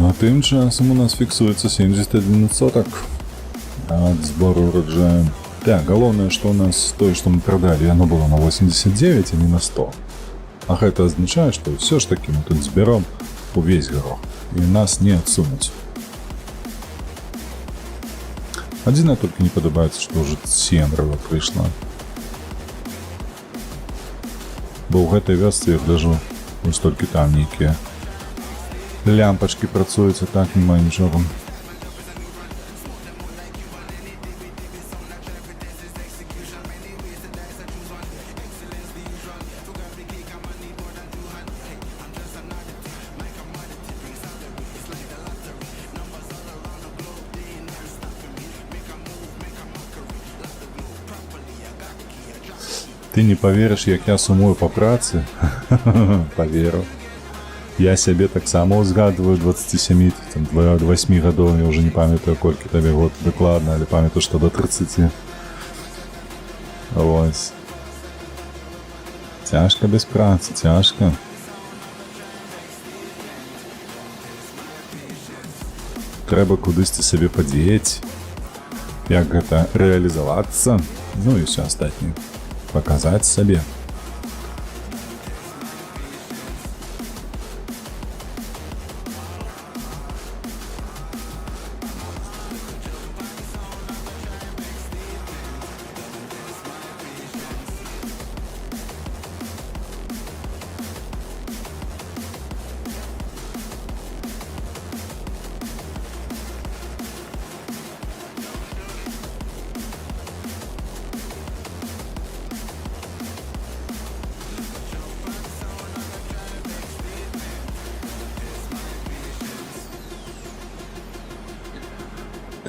А тим часом у нас фіксується 71% от збору урожаю. Так, головне, що у нас то, що ми продали, оно было на 89, а не на 100. А это означает, что все ж таки мы тут зберем увесь горох, и нас не отсунуть. Один только не подобается, что уже семеро прийшло. Бо в этой вёсцы я гляжу, ось тільки там некие лямпочки працуються, так немає нічого. Ти не повіриш, як я сумую по праці? Повірю. Я себе так само згадываю 27, там, 28 годов, я уже не памятаю, кольки тебе год докладно, але памятаю, что до 30. Ось. Тяжко без праці, тяжко. Треба кудись себе подеть, як это реализоваться, ну и все остальное. Показать себе.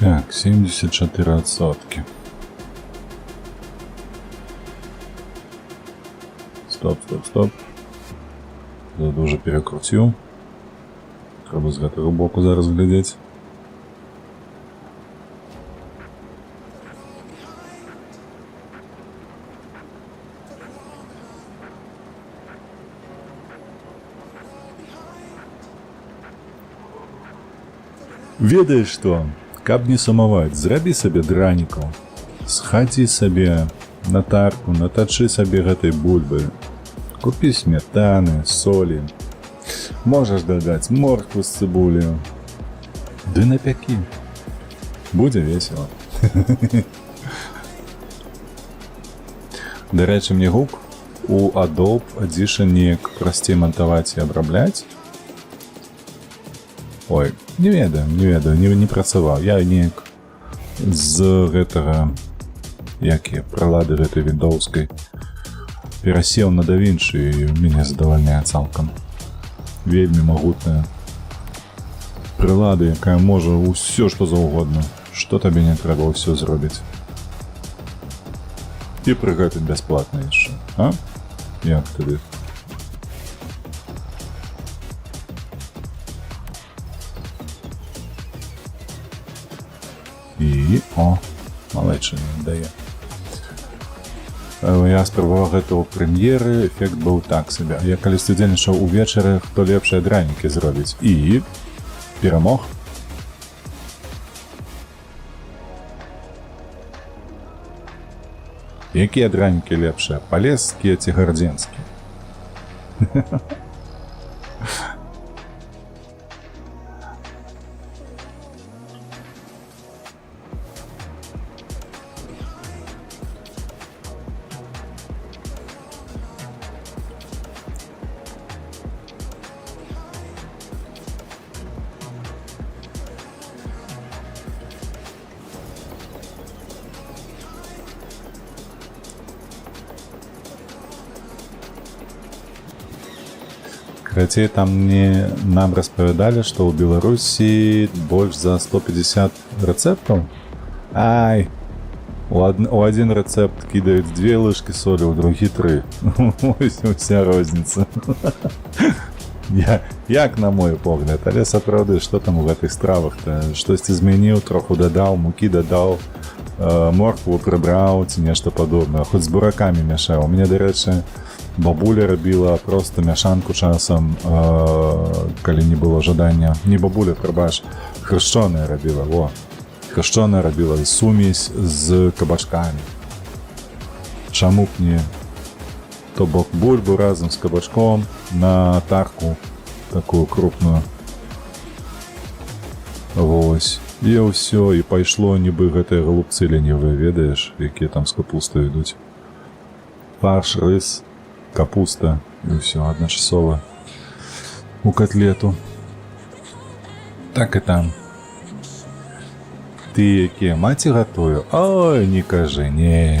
Так, 74%. Стоп. Я дуже перекрутив. Треба з гэтага боку зараз глядзець. Ведаеш што? Каб не сумаваць, зрабі сабе дранікаў. Схадзі сабе на тарку, натачы сабе гэтай бульбы. Купі сметаны, солі. Можаш дадаць моркву з цыбулю. Ды напякі. Будзе весела. Дарэчы, мне гук у Adobe Audition неяк прасцей мантаваць і абрабляць. Ой, не ведаю, не працаваў. Я неяк з гэтага, якія прылады гэтай віндоўскай, перасеў на DaVinci і мяне задавальняе цалкам. Вельмі магутная прылада, якая можа ўсё, што заўгодна. Што табе не трэба, ўсё зробіць. І пры гэтым бясплатна яшчэ, а? Як тады? І, о, малайчына дае. Я спрабаваў гэта ў прэм'еры, эфект быў так сабе. Я калісьці удзельнічаў увечары, хто лепшыя дранікі зробіць. І перамог. Якія дранікі лепшыя? Палескія ці гардзенскія? Карацей, там нам распавядалі, што ў Беларусі больш за 150 рэцэптаў. Ай! У адзін рэцэпт кідаюць 2 лыжкі солі, у другі 3. Ось уся розніца. Як на мой погляд, але сапраўды, што там у гэтых стравах-то? Штосьці змяніў, троху дадаў, мукі дадаў, моркву прыбраў ці нешта падобнае. Хоць з буракамі мяшаў. У мяне, дарэчы, бабуля рабіла просто мяшанку часам, калі не было жадання. Не бабуля, прабач, хрушчоная рабіла, во. Хрушчоная рабіла сумесь з кабачкамі. Чаму б не? То бок бульбу разам з кабачком на тарку такую крупную. Вось. І ўсё, і пайшло, нібы гэтыя голубцы ленівыя, ведаеш, якія там з капустай ідуць. Фарш, рыс, капуста, і ўсё, адначасова у котлету. Так і там. Ты якія, маці гатую? Ой, не кажы, не.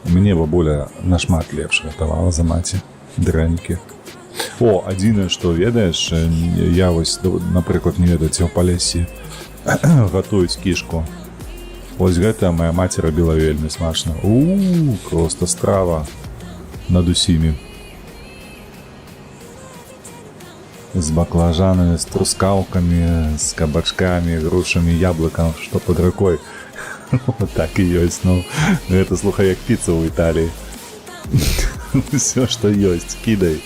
Мне бабуля нашмат лепш гатавала за маці дранікі. О, адзінае, што ведаеш, я вось, напрыклад, не ведаю, ці ў Палесе гатуюць кішку. Вось гэта моя маці рабіла вельмі смачна. Проста страва над усімі. З баклажанамі, з трускаўкамі, з кабачкамі, грушамі, яблыкам, што пад рукой. Так і ёсць, ну, гэта, слухай, як піца ў Італіі. Усё, што ёсць, кідай.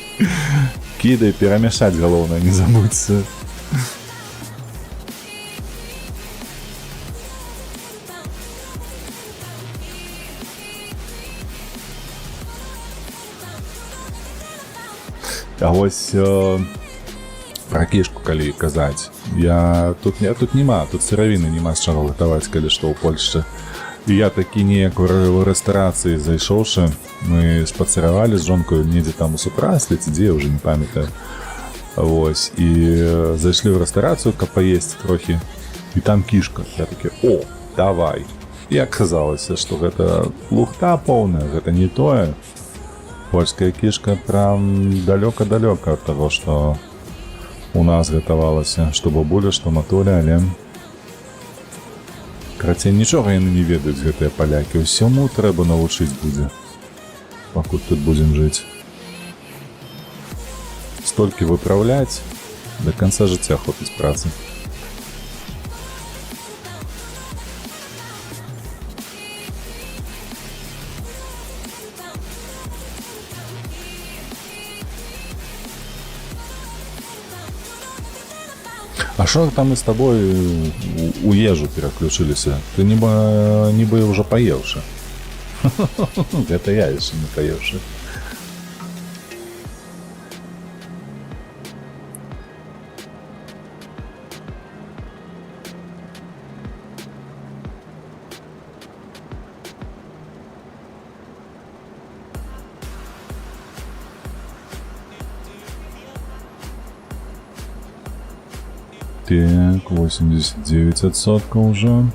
Кідай, перамяшаць, галоўнае, не забудзься. А вось пра кішку, калі казаць, тут нема, тут сыравіны нема з чаго гатаваць, калі што ў Польшчы. І я такі неяк у рэстарацыі зайшоўшы, мы спацыравалі з жонкою недзе там у Супраслі, ці дзе, уже не памятаю. Вось, і зайшлі ў рэстарацыю, каб паесці трохі, і там кішка. Я такі, о, давай. І аказалася, што гэта лухта поўная, гэта не тое. Польская кішка прям далёка-далёка ад таго, што у нас гатавалася, што бабуля, што матуля, але... Карацей, нічога яны не ведаюць, гэтыя палякі. Усяму трэба навучыць будзе, пакуль тут будзем жыць. Столькі выпраўляць, да канца жыцця хопіць працы. А що там ми з тобою у ежу переключилися? Ти ніби вже поївши. Это я ще не поївши. Так, 89% уже.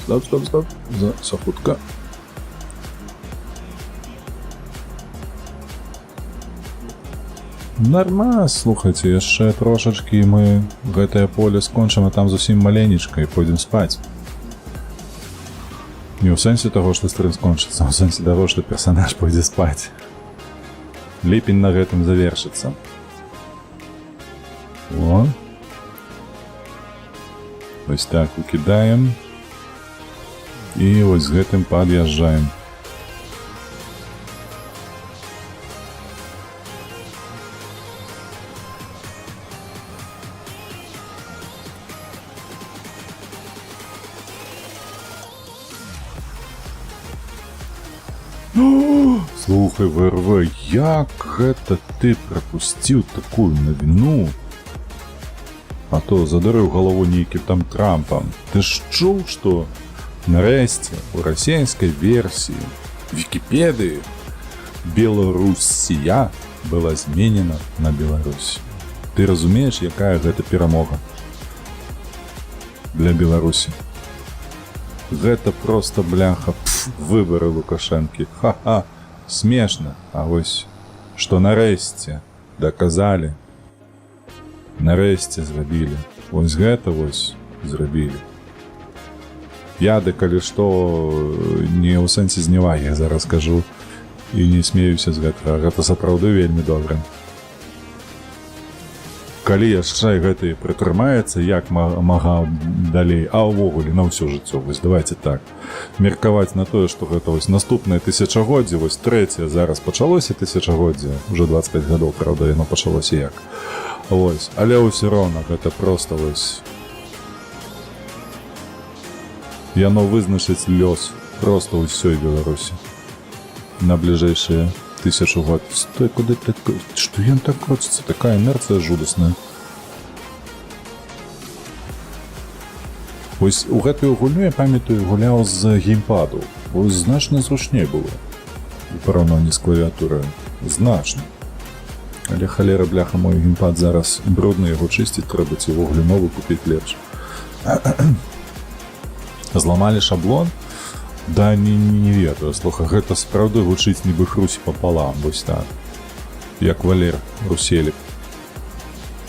Стоп. Сахутка. Нормально, слухайте, яшчэ трошачки мы гэтае поле скончым, а там зусім маленечка і пойдем спаць. Не ў сэнсе таго, што стрым скончыцца, а ў сэнсе таго, што персонаж пойдзе спаць. Ліпень на гэтым завершыцца. О. Вось так выкідаем. І вось з гэтым пад'язджаем. Слухай, ВРВ, як гэта ты прапусціў такую навіну? А то задарыў галаву нейкім там Трампам. Ты ж чуў, што нарэшце у расійскай версіі Вікіпедыі Беларусія была зменена на Беларусь. Ты разумееш, якая гэта перамога для Беларусі? Гэта просто, бляха, выбары Лукашэнкі. Ха-ха, смешна. А вось, што нарэшце даказалі, нарэшце зрабілі. Вось гэта вось зрабілі. Я, калі што, не ў сэнсе зневагі, я зараз кажу і не смеюся з гэтага. Гэта сапраўды вельмі добра. Калі яшчэ гэта і прытрымаецца, як мага далей, а ўвогуле на ўсё жыццё, вось давайте так, меркаваць на тое, што гэта вось наступнае тысячагоддзе, вось трэцяе зараз пачалося тысячагоддзе, уже 25 гадоў, правда, яно пачалося як. Вось, але ўсё роўна гэта проста вось яно вызначыць лёс проста ўсёй Беларусі на бліжэйшыя 1000 год. Стой, куды так... Што ён так крутится? Такая інерцыя жудасная. Вось у гэтую гульню, я памятаю, гуляў з геймпаду. Вось значна зручней было. У параўнанні з клавіатурай. Значна. Але халера, бляха, мой геймпад зараз брудны, яго чысціць трэба, ці ўвогуле новы купіць лепш. Зламалі шаблон? Да не ведаю, слухай, гэта сапраўды гучыць нібы хрусь папалам, вось так. Як Валер Руселік.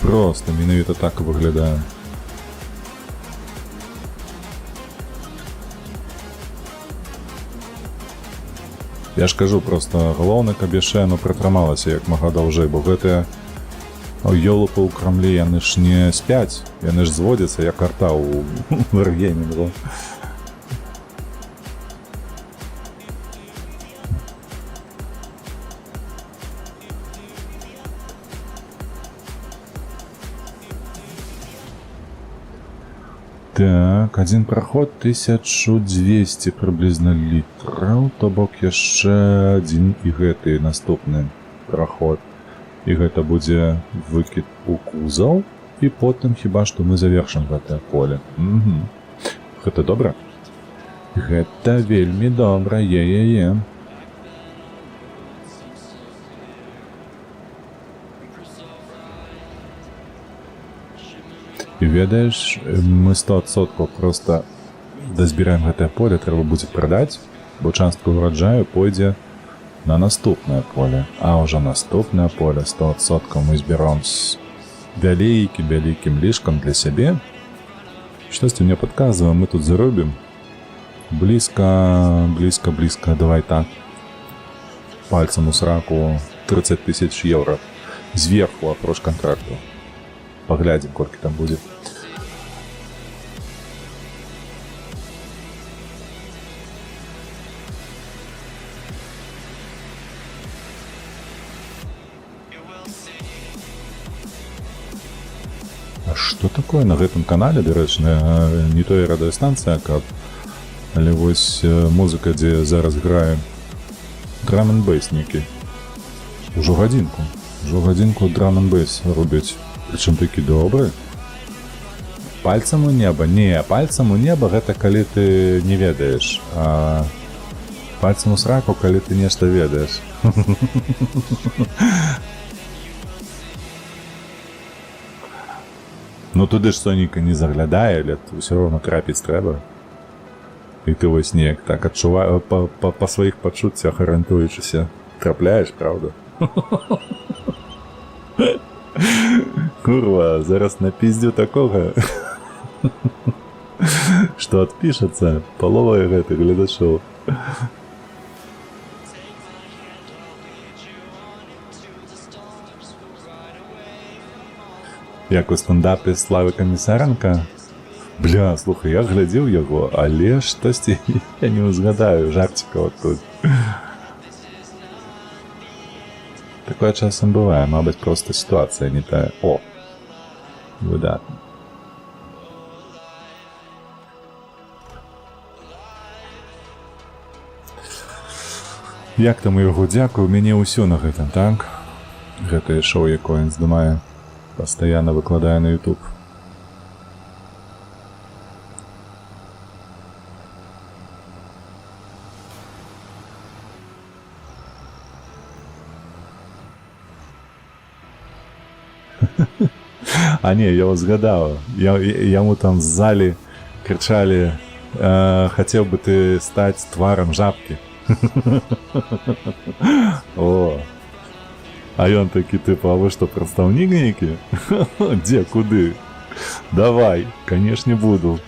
Проста менавіта так і выглядае. Я ж кажу, проста галоўна, каб яшчэ яно прытрымалася як мага даўжэй, бо гэтыя ёлупы ў крамлі, яны ж не спяць, яны ж зводзяцца як арта ў варгеймінгу. Так, один проход 1200 приблизно літраў, то бок яшчэ адзін і гэты наступны проход. І гэта будзе выкід у кузаў, і потым хіба што мы завершым гэтае поле. Гэта добра? Гэта вельмі добра, е-е-е. І ведаеш, мы 100% просто дазбіраем гэтае поле, трэба будзе прадаць, бо частка ўраджаю пойдзе на наступнае поле. А ўжо наступнае поле 100% мы збіраем з вялікім лішкам для сябе. Штосьці мне падказвае, мы тут заробім блізка, давай так, пальцам у сраку 30 000 евро зверху апроч контракту. Паглядзім, колькі там будзе. А што такое на гэтым канале, дарэчы, не тое радыёстанцыя, каб, але вось музыка, дзе зараз грае драм-н-бейс нейкі. Ужо гадзінку драм-н-бейс робяць. Прычым такі добры. Пальцам у неба? Не, пальцам у неба гэта калі ты не ведаеш. А пальцам у сраку, калі ты нешта ведаеш. Ну туды ж Соніка не заглядае, але ўсё роўна трапіць трэба. І ты вось неяк так адчуваю, па сваіх пачуццях арыентуючыся трапляеш, правда? Курва, зараз напиздю такога, што адпішацца палова гэтых гледачоў. Як у стендапе Славы Камісаренка, Бля, слухай, я глядзеў яго, але штосьці я не ўзгадаю жарціка вот тут. Такое часам бывае, мабыць, проста сітуацыя не тая. О, выдатна. Як там у яго дзякую, у мяне ўсё на гэтым, так? Гэтае шоу, якое ён здымае, пастаянна выкладае на YouTube. А не, я згадаў, яму там з залі крычалі, хацеў бы ты стаць тварам жабкі. О, а ён такі типу, а вы што, прадстаўнік нейкі? Дзе, куды? Давай, канешне буду.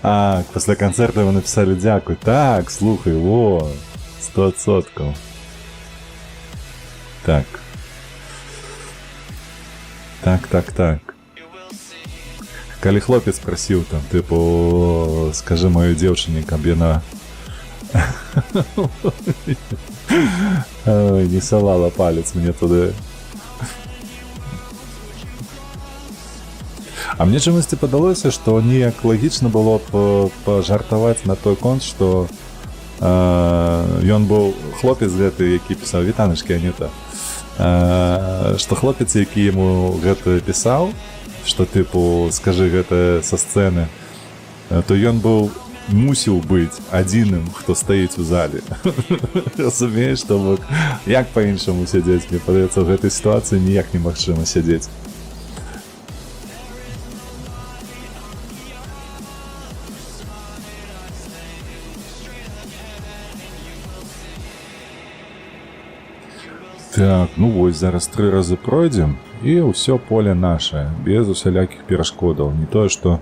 А, пасля канцэрта вы напісалі дзякуй. Так, слухай, во, 100%. Так. Так. Калі хлопец прасіў там, типу, скажы маёй дзеўчыне, каб яна не салала палец мне туды. А мне чамусьці падалося, што неяк лагічна было б пажартаваць на той конт, што ён быў хлопец гэты, які пісаў вітаначкі, Анюта, што хлопец, які яму гэта пісаў, што типу, скажы гэта са сцэны, то ён быў мусіў быць адзіным, хто стаіць у зале. Разумееш, што бок, як па-іншаму сядзець? Мне падаецца, ў гэтай сітуацыі ніяк немагчыма сядзець. Так, ну вось, зараз 3 разы пройдзем, і ўсё поле нашае, без усялякіх перашкодаў. Не тое, што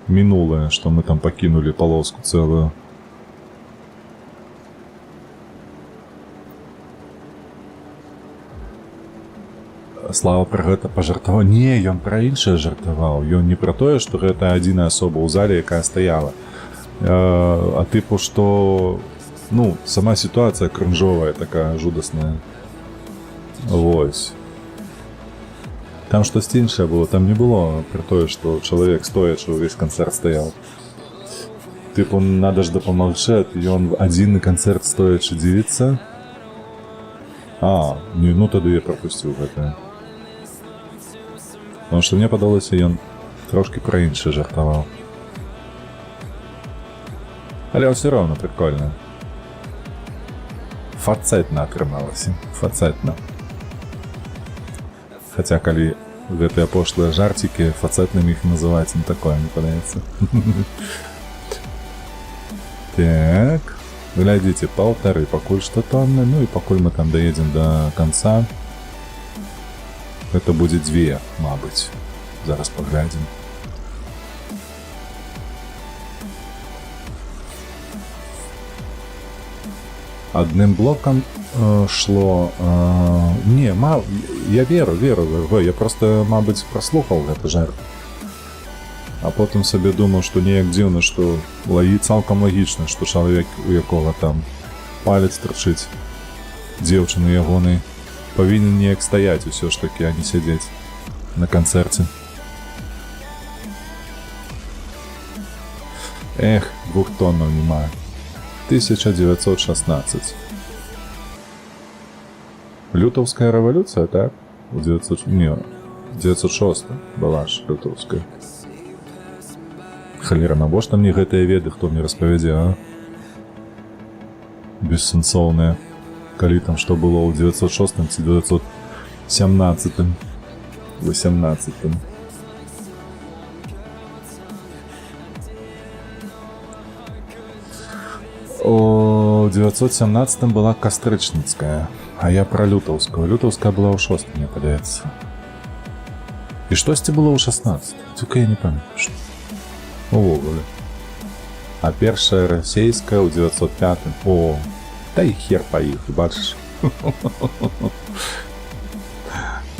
мінулае, што мы там пакінулі палоску цэлую. Слава пра гэта пажартаваў. Не, ён пра іншае жартаваў. Ён не пра тое, што гэта адзіная асоба ў зале, якая стаяла. А тыпу, што, ну, сама сітуацыя крынжовая, такая жудасная. Вось. Там штосьці іншае было, там не было пра тое, што чалавек стоячы ўвесь канцэрт стаяў. Тыпу, надо ж дапамагчы, ён адзіны канцэрт стоячы дзівіцца. А, ну тады я прапусціў гэтае. Потому што мне падалося, ён трошкі пра іншае жартаваў. Але ўсё роўна прикольна. Фацэтна атрымалася, фацэтна. Хаця, калі гэтыя пошлыя жарцікі, фацэтнымі іх называць не такое, мне падаецца. Так, глядзіце, 1,5 пакуль што тонны, ну і пакуль мы там даедзем да канца, гэта будзе 2, мабыць. Зараз паглядзім. Адным блокам шло... Не, я веру, я просто, мабыць, праслухаў гэты жарт. А потым сабе думаў, што неяк дзіўна, што цалкам лагічна, што чалавек, у якога там палец трачыць, дзеўчыны ягонай, павінен неяк стаяць усё ж такі, а не сядзець на канцэрце. Эх, 2 тоннаў нема. 1916. Лютаўская рэвалюцыя, так? 906 была ж лютаўская. Халера, навошта мне гэтыя веды, хто мне распавядзе, а? Бессэнсоўныя. Калі там што было ў 906 ці 917, 18. У 917 была кастрычніцкая, а я пра лютаўскую. Лютаўская была ў 6, мне падаецца. І штосьці было ў 16, тільки я не памятаю, што. Увогуле. А першая расейская ў 905. О, та і хер па іх, бачыш.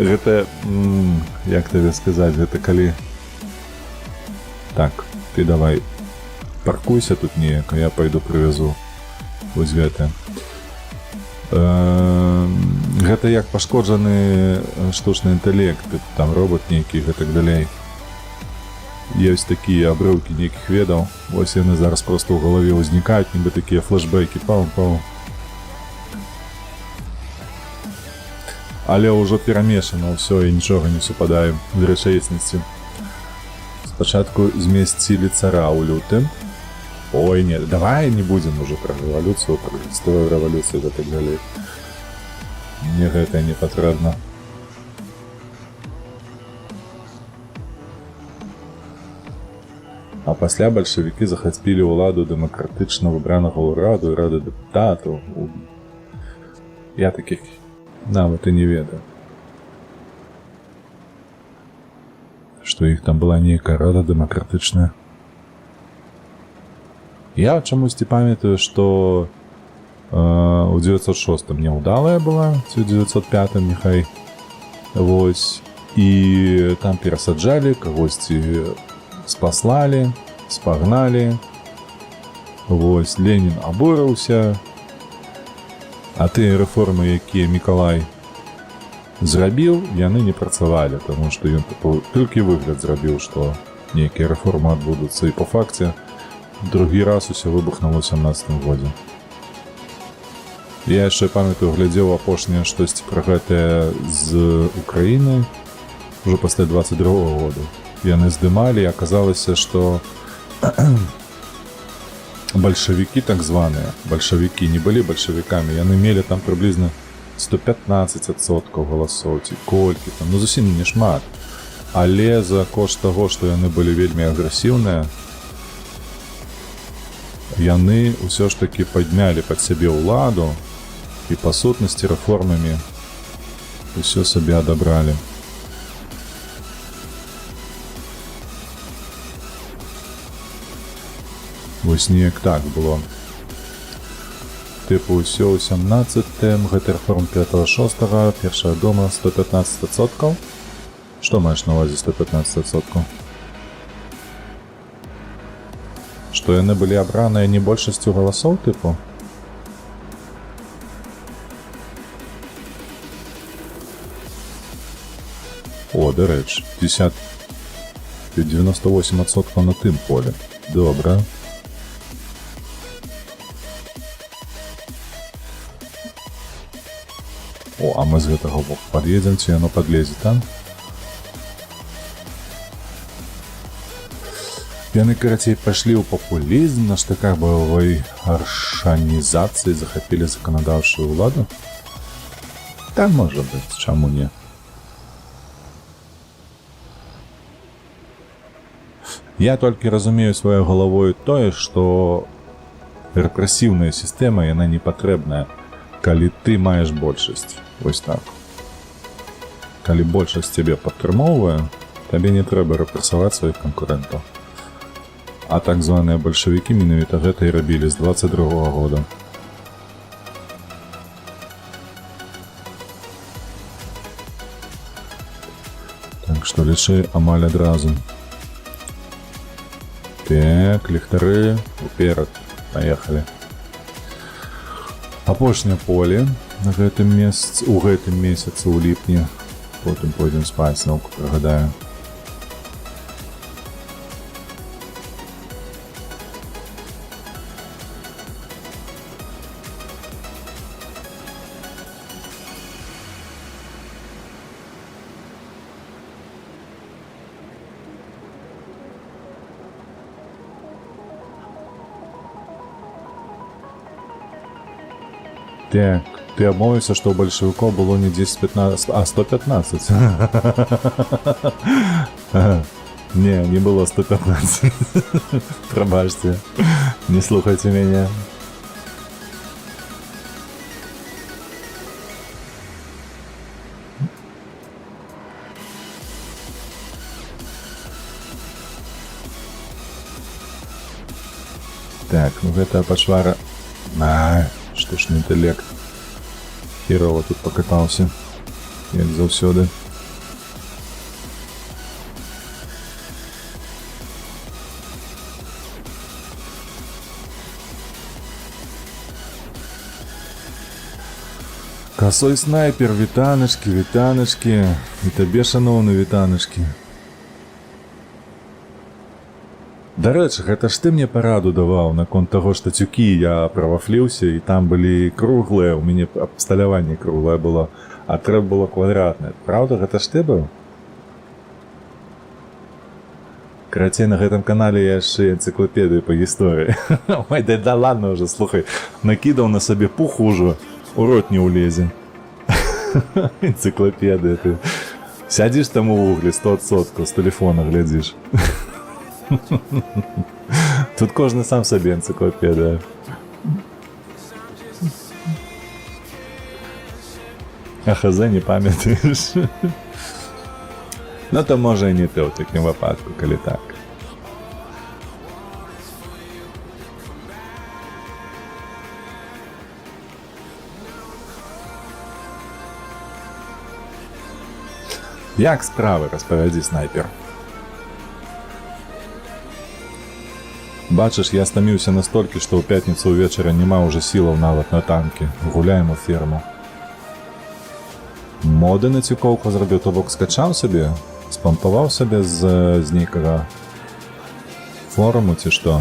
Гэта, як табе сказаць, гэта калі... Так, ты давай паркуйся тут неяк, а я пойду прывязу вось гэта. Гэта як пашкоджаны штучны інтэлект, там робот нейкі, гэтак далей. Ёсць такія абрыўкі нейкіх ведаў, вось яны зараз проста ў галаве ўзнікаюць, нібы такія флешбэкі, пау-пау. Але ўжо перамешана ўсё і нічога не супадае з рэчаіснасцю. Спачатку змесцілі цара ў лютым. Ой, не, давай не будзем ужо пра рэвалюцыю, пра гісторыю рэвалюцыі і так далей. Мне гэта не патрэбна. А пасля бальшавікі захапілі ўладу дэмакратычна выбранага ўраду і рады дэпутатаў. Я такіх нават і не ведаю, што іх там была нейкая рада дэмакратычная. Я чамусьці памятаю, што у 906-м няўдалая была, ці ў 905-м няхай. Вось. І там перасаджалі, кагосьці спаслалі, спагналі. Вось, Ленін абурыўся. А тыя рэформы, якія Мікалай зрабіў, яны не працавалі, таму што ён толькі выгляд зрабіў, што нейкія рэформы адбудуцца, і па факце другі раз усё выбухнула ў 17 годзе. Я яшчэ памятаю, глядзеў апошняе штосьці пра гэтае з Украіны ўжо пасля 22-го году. Яны здымалі, і аказалася, што бальшавікі так званыя, бальшавікі не былі бальшавікамі, яны мелі там прыблізна 115% галасоў, ці колькі там, ну зусім не шмат. Але за кошт таго, што яны былі вельмі агрэсіўныя, яны ўсё ж такі паднялі пад сябе ўладу і па сутнасці рэформамі ўсё сабе адабралі. Вось неяк так было. Тыпу ўсё ў 17-м, гэта рэформ 5-6, першая дома 115%. Што маеш на увазе 115%? Што яны былі абраныя не большасцю галасоў, тыпу? О, дарэч, 98% на тым поле. Добра. О, а мы з гэтага боку пад'едзем, ці яно падлезе там? Яны, карацей, пайшлі ў папулізм, на штыках баявой аршанізацыі захапілі заканадаўчую ўладу? Там можа быць, чаму не? Я толькі разумею сваёй галавой тое, што рэпрэсіўная сістэма, яна не патрэбная, калі ты маеш большасць. Вось так. Калі большасць цябе падтрымоўвае, табе не трэба рэпрэсаваць сваіх канкурэнтаў. А так званыя бальшавікі менавіта гэта і рабілі з 22-го года. Так што лічы амаль адразу. Так, ліхтары, уперад, паехалі. Апошняе поле на гэтым месяцы, у гэтым месяцы ў ліпні, потым пойдзем спаць, науку прыгадаю. Так, ты абмовіўся, што ў бальшавікоў было не 10-15, а 115. Не, не было 115. Прабачце, не слухайце мяне. Так, ну гэта пачвара... штучны інтэлект. Херова тут пакатаўся, як заўсёды. Косой снайпер, вітаначкі, вітаначкі. І табе, шаноўны, вітаначкі. Дарэчы, гэта ж ты мне параду даваў наконт таго, што цюкі я правафліўся, і там былі круглыя, у мяне абсталяванне круглае было, а трэба было квадратнае. Праўда, гэта ж ты быў? Карацей, на гэтым канале я яшчэ энцыклапедыю па гісторыі. Ой, да ладно уже, слухай, накідаў на сабе пуху ўжо, у рот не ўлезе. Энцыклапедыя ты. Сядзіш там у вугле 100% з тэлефона глядзіш. Тут кожны сам сабе энцыклапедыя. А хз не памятаеш. Ну то можа і не ты ў такім выпадку, калі так. Як справы, распавядзі, снайпер? Бачыш, я стаміўся настолькі, што ў пятніцу ўвечары няма ўжо сілаў нават на танкі. Гуляем у ферму. Моды на цюкоўку зрабіў, то бок скачаў сабе? Спампаваў сабе з нейкага форуму ці што?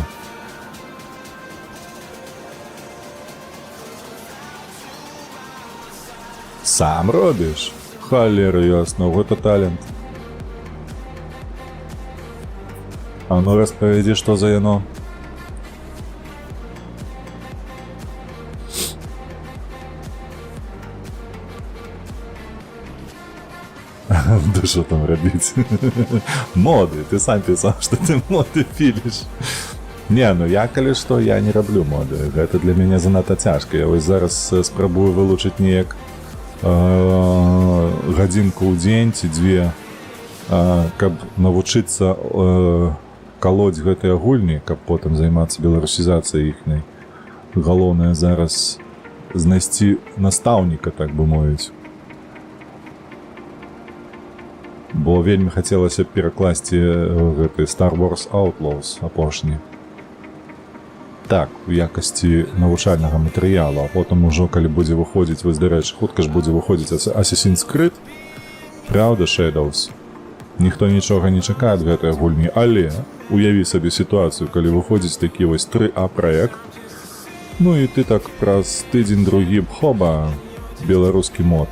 Сам робіш? Халера ясна, гэта талент. А ну распавядзі, што за яно? Да що там рабіць? Моды, ты сам пісаў, што ты моды піліш. Не, ну я, калі што, я не раблю моды. Гэта для мяне занадта цяжка. Я вось зараз спрабую вылучыць неяк гадзінку ў дзень ці дзве, каб навучыцца калоць гэтыя гульні, каб потым займацца беларусізацыяй іхняй. Галоўнае зараз знайсці настаўніка, так бы мовіць. Бо вельмі хацелася перакласці гэты Star Wars Outlaws апошні. Так, у якасці навучальнага матэрыялу, а потым ужо, калі будзе выходзіць, вось, дарэчы, хутка ж будзе выходзіць Assassin's Creed, правда, Shadows? Ніхто нічога не чакае ад гэтай гульні, але уяві сабе сітуацыю, калі выходзіць такі вось 3А праект, ну і ты так праз тыдзень-другі хоба, беларускі мод.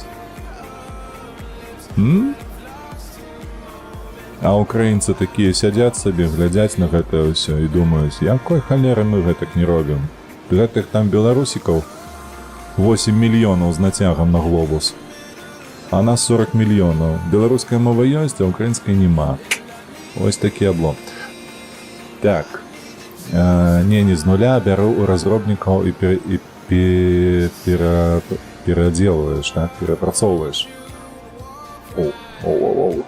А украінцы такія сядзяць сабе, глядзяць на гэта ўсё і думаюць, якой халеры мы гэтак не робім? Гэтых там беларусікаў 8 мільёнаў з нацягам на глобус. А нас 40 мільёнаў. Беларуская мова ёсць, а украінская нема. Ось такі аблом. Так. Не з нуля, бяру у разробнікаў і перадзелваеш, так? Перапрацоўваеш. Оу.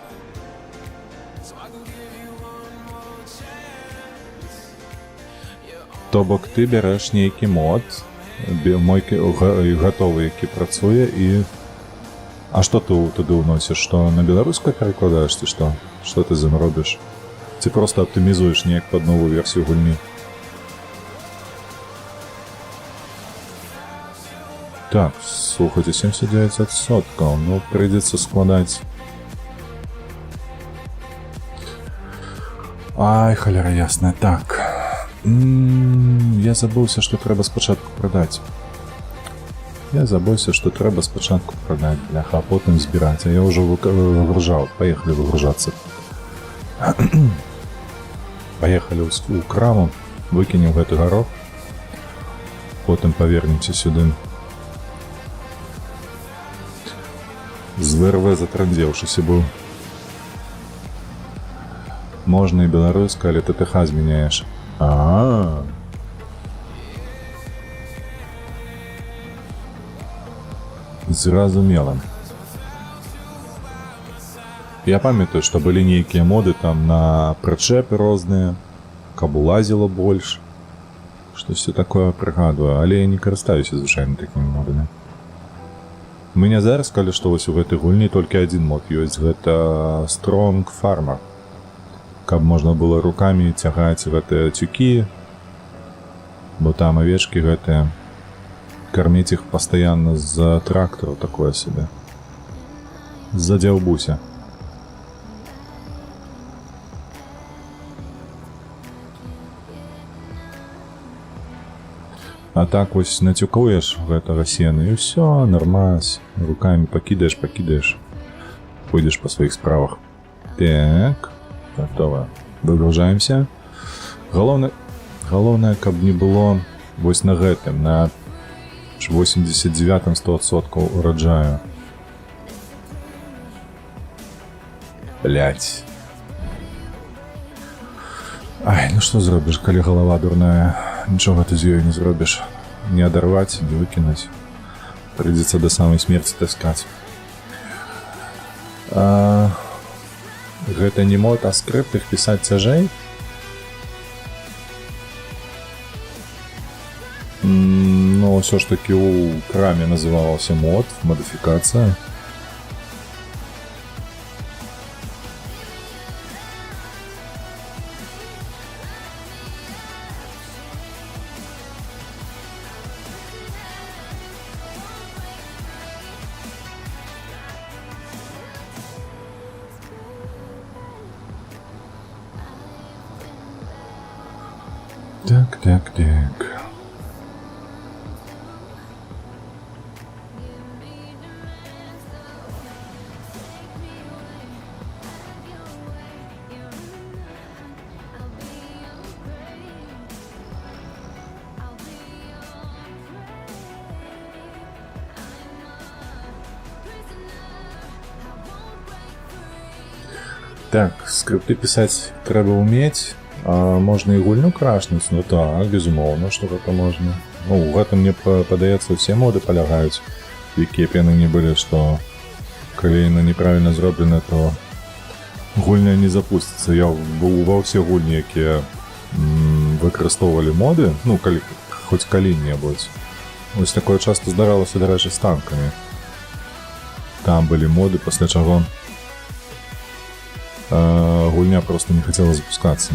То бок ты бярэш нейкі мод, гатовы, які працуе, і... А што ты туды ўносіш? Што на беларускую перакладаеш, ці што? Што ты з ім робіш? Ці проста аптымізуеш неяк пад новую версію гульні? Так, слухайце, 79%. Ну, прыйдзецца складаць. Ай, халера ясная. Так. Я забыўся, што трэба спачатку прадаць. Бляха, а потым збіраць. А я ўжо выгружаў. Паехалі выгружацца. Паехалі ў краму, выкінем гэты гарох. Потым павернемся сюды. З ВРВ затрандзеўшыся быў. Можна і беларуска, але ТТХ змяняеш. Зразумела. Я памятаю, што былі нейкія моды там на прычэпы розныя, каб улазіла больш. Штосьці такое прыгадваю, але я не карыстаюся звычайна такімі модамі. У мяне зараз, калі што вось у гэтай гульні толькі адзін мод ёсць, гэта Strong Farmer. Каб можна было рукамі цягаць гэтыя цюкі, бо там авечкі гэтыя. кормить их постоянно за трактора такое себе. За дзяўбуся. А так вось нацюкуеш гэтага сена, і ўсё, нармаз, руками пакідаеш, пойдзеш па сваіх справах. Так, готово. Выгружаемся. Галоўнае, каб не было вось на гэтым, на 89-м 100% ураджаю. Блять. Ай, ну што зробіш, калі галава дурная? Нічога ты з ёй не зробіш. Не адарваць, не выкінуць. Прыйдзецца да самай смерці таскаць. Гэта не мод, а скрыпт, іх пісаць цяжэй. Ну, ўсё ж такі ў краме называлася мод, модыфікацыя. Так. Так, скрипты писать трэба уметь, а можно и гульню крашнуть, ну так, безумоўно, что гэта можно. Ну, в этом, мне падаецца, все моды полягаюць, якія б яны не былі, што калі яны неправильно зроблены, то гульня не запустится. Я быў ва ўсе гульні, якія выкарыстоўвалі моды, ну, хоць калі-небудзь. Вось такое часто здаралася, дарэчы, з танкамі. Там былі моды, пасля чаго гульня просто не хотела запускаться.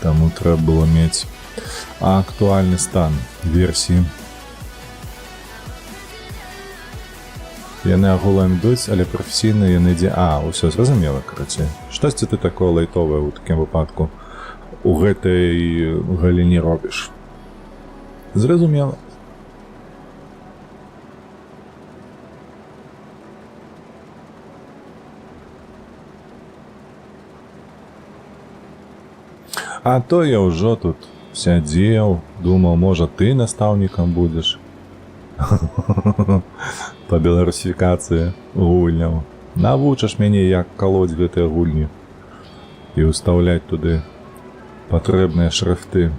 Таму трэба было мець актуальны стан версіі. Яны агулам ідуць, але прафесійна яны ідзе. Усё зразумела, карацей. Штосьці ты такое лайтовае ў такім выпадку у гэтай галіне робіш. Зразумела. А то я ўжо тут сядзеў, думаў, можа, ты настаўнікам будзеш па беларусіфікацыі гульняў. Навучыш мяне, як калоць гэтыя гульні і ўстаўляць туды патрэбныя шрыфты.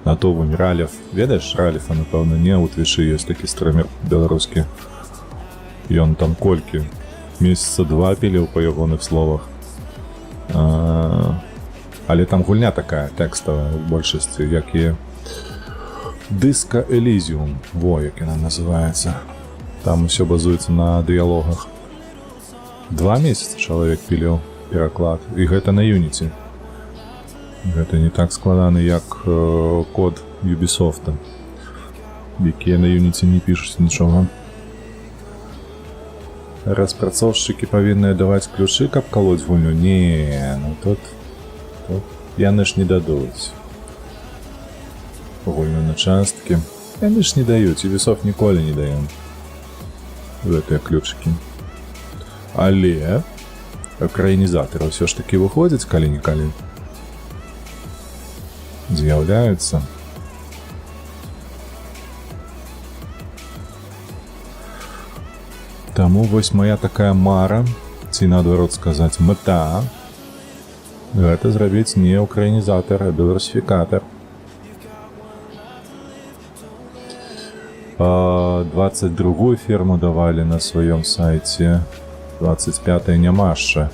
А то вунь Ралеф, ведаеш Ралефа, напэўна, не, у Твічы ёсць такі стрымер беларускі. Ён там колькі? Месяца 2 піліў па ягоных словах. Але там гульня такая тэкставая в большасці, як і Disco Elysium, як яна называецца. Там усё базуецца на дыялогах. 2 месяца чалавек піліў пераклад, і гэта на Unity. Гэта не так складана, як код Ubisoft, якія на Unity не пішуць нічога. Распрацоўшчыкі павінны даваць ключы, каб калоць гульню? Не, ну тут яны ж не дадуць гульню на часткі. Яны ж не даюць, Ubisoft ніколі не дае гэтыя ключыкі. Але экранізатары ўсё ж такі выходзяць калі-нікалі. З'яўляюцца. Таму вось моя такая мара, ці наадварот сказаць мэта, гэта зрабіць не украінізатар, а беларусіфікатар. 22-ю ферму давалі на сваём сайце, 25-й няма яшчэ.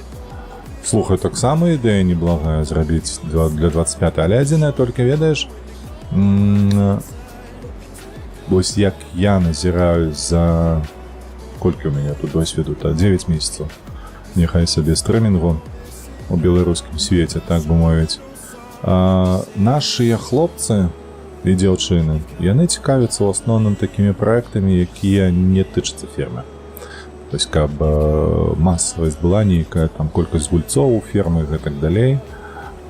Слухай, таксама ідэя неблагая зрабіць для 25-й, але адзінае толькі, ведаеш, вось як я назіраю за... Колькі у мяне тут досведу? 9 месяцаў. няхай сабе стрымінгу у беларускім свеце, так бы мовіць. Нашыя хлопцы і дзяўчыны, яны цікавяцца ў асноўным такімі праектамі, якія не тычацца фермы. То есть, каб масавасць была нейкая, там колькасць гульцоў у фермы і гэтак далей.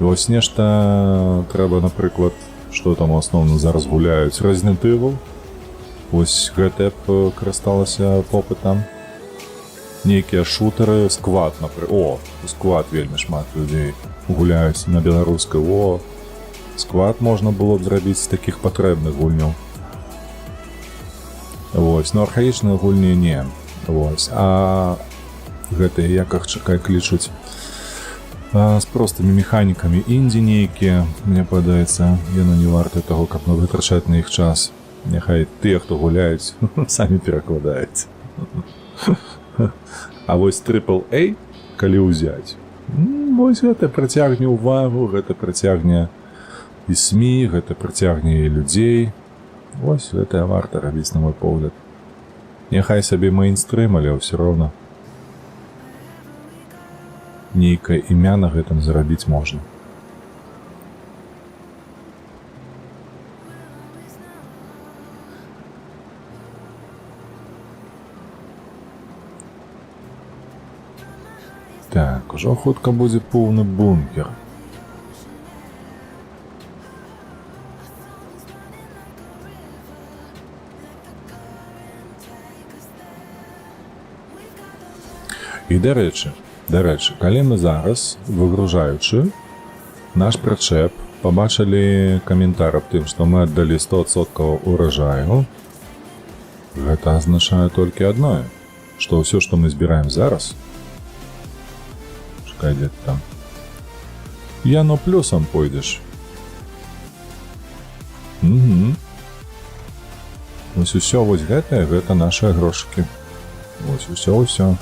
І вось нешта трэба, напрыклад, што там у асноўным зараз гуляюць, Resident Evil. Вось гэтае б карысталася попытам. Нейкія шутары, Сквад, напрыклад. О, у Сквад вельмі шмат людзей гуляюць на беларускай. О, Сквад можна было б зрабіць з такіх патрэбных гульняў. Вось, но архаічныя гульні не. Вось, а гэтыя, як іх чакай клічуць, з простымі механікамі індзі нейкія, мне падаецца, яно не варта таго, каб вытрачаць на іх час. Няхай тыя, хто гуляюць, самі перакладаюць. А вось AAA, калі ўзяць, вось гэта прыцягне ўвагу, гэта прыцягне і СМІ, гэта прыцягне і людзей. Вось гэта варта рабіць, на мой погляд. Няхай сабе мейнстрым, але ўсё роўна нейкае імя на гэтым зарабіць можна. Так, ужо хутка будзе поўны бункер. І дарэчы, калі мы зараз, выгружаючы наш прычэп, пабачылі каментар аб тым, што мы аддалі 100% урожаю, гэта азначае толькі адное, што ўсё, што мы збіраем зараз, чакай, дзе там, яно плюсам пойдзеш. Вось усё вось гэтае, гэта нашыя грошыкі. Вось усё.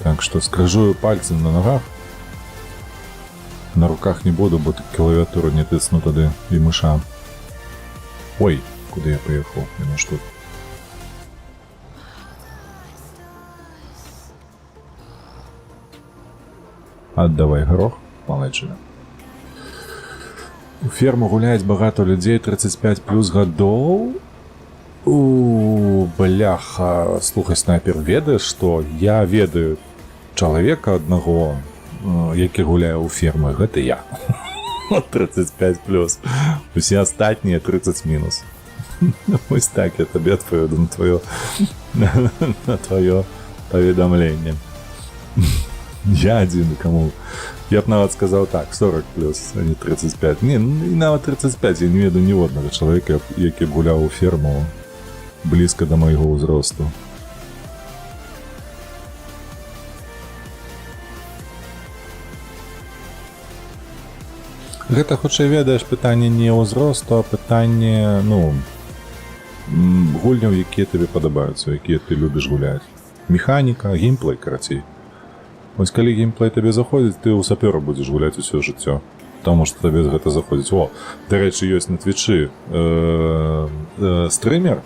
Так што скрыжую пальцы на ногах. На руках не буду, бо клавіатуру не тысну тады і мыша. Ой, куды я паехаў? Яно ж тут. Аддавай горох, малайчына. У ферму гуляюць багата людзей 35 плюс гадоў. Бляха, слухай, снайпер, ведаеш, што я ведаю чалавека аднаго, які гуляе ў фермы, гэта я. 35 плюс. Усе астатнія 30 мінус. Вось так я табе адпаведу на твоё паведамленне. Я адзін, каму. Я б нават сказаў так, 40 плюс, а не 35. Не, і нават 35, я не ведаю ніводнага чалавека, які б гуляў у ферму блізка да майго ўзросту. Гэта, хутчэй, ведаеш, пытанне не ўзросту, а пытанне, гульняў, якія табе падабаюцца, якія ты любіш гуляць. Механіка, геймплей, карацей. Вось калі геймплей табе заходзіць, ты ў сапёра будзеш гуляць усё жыццё. Таму што табе гэта заходзіць. О, дарэчы, ёсць на Твічы стрымер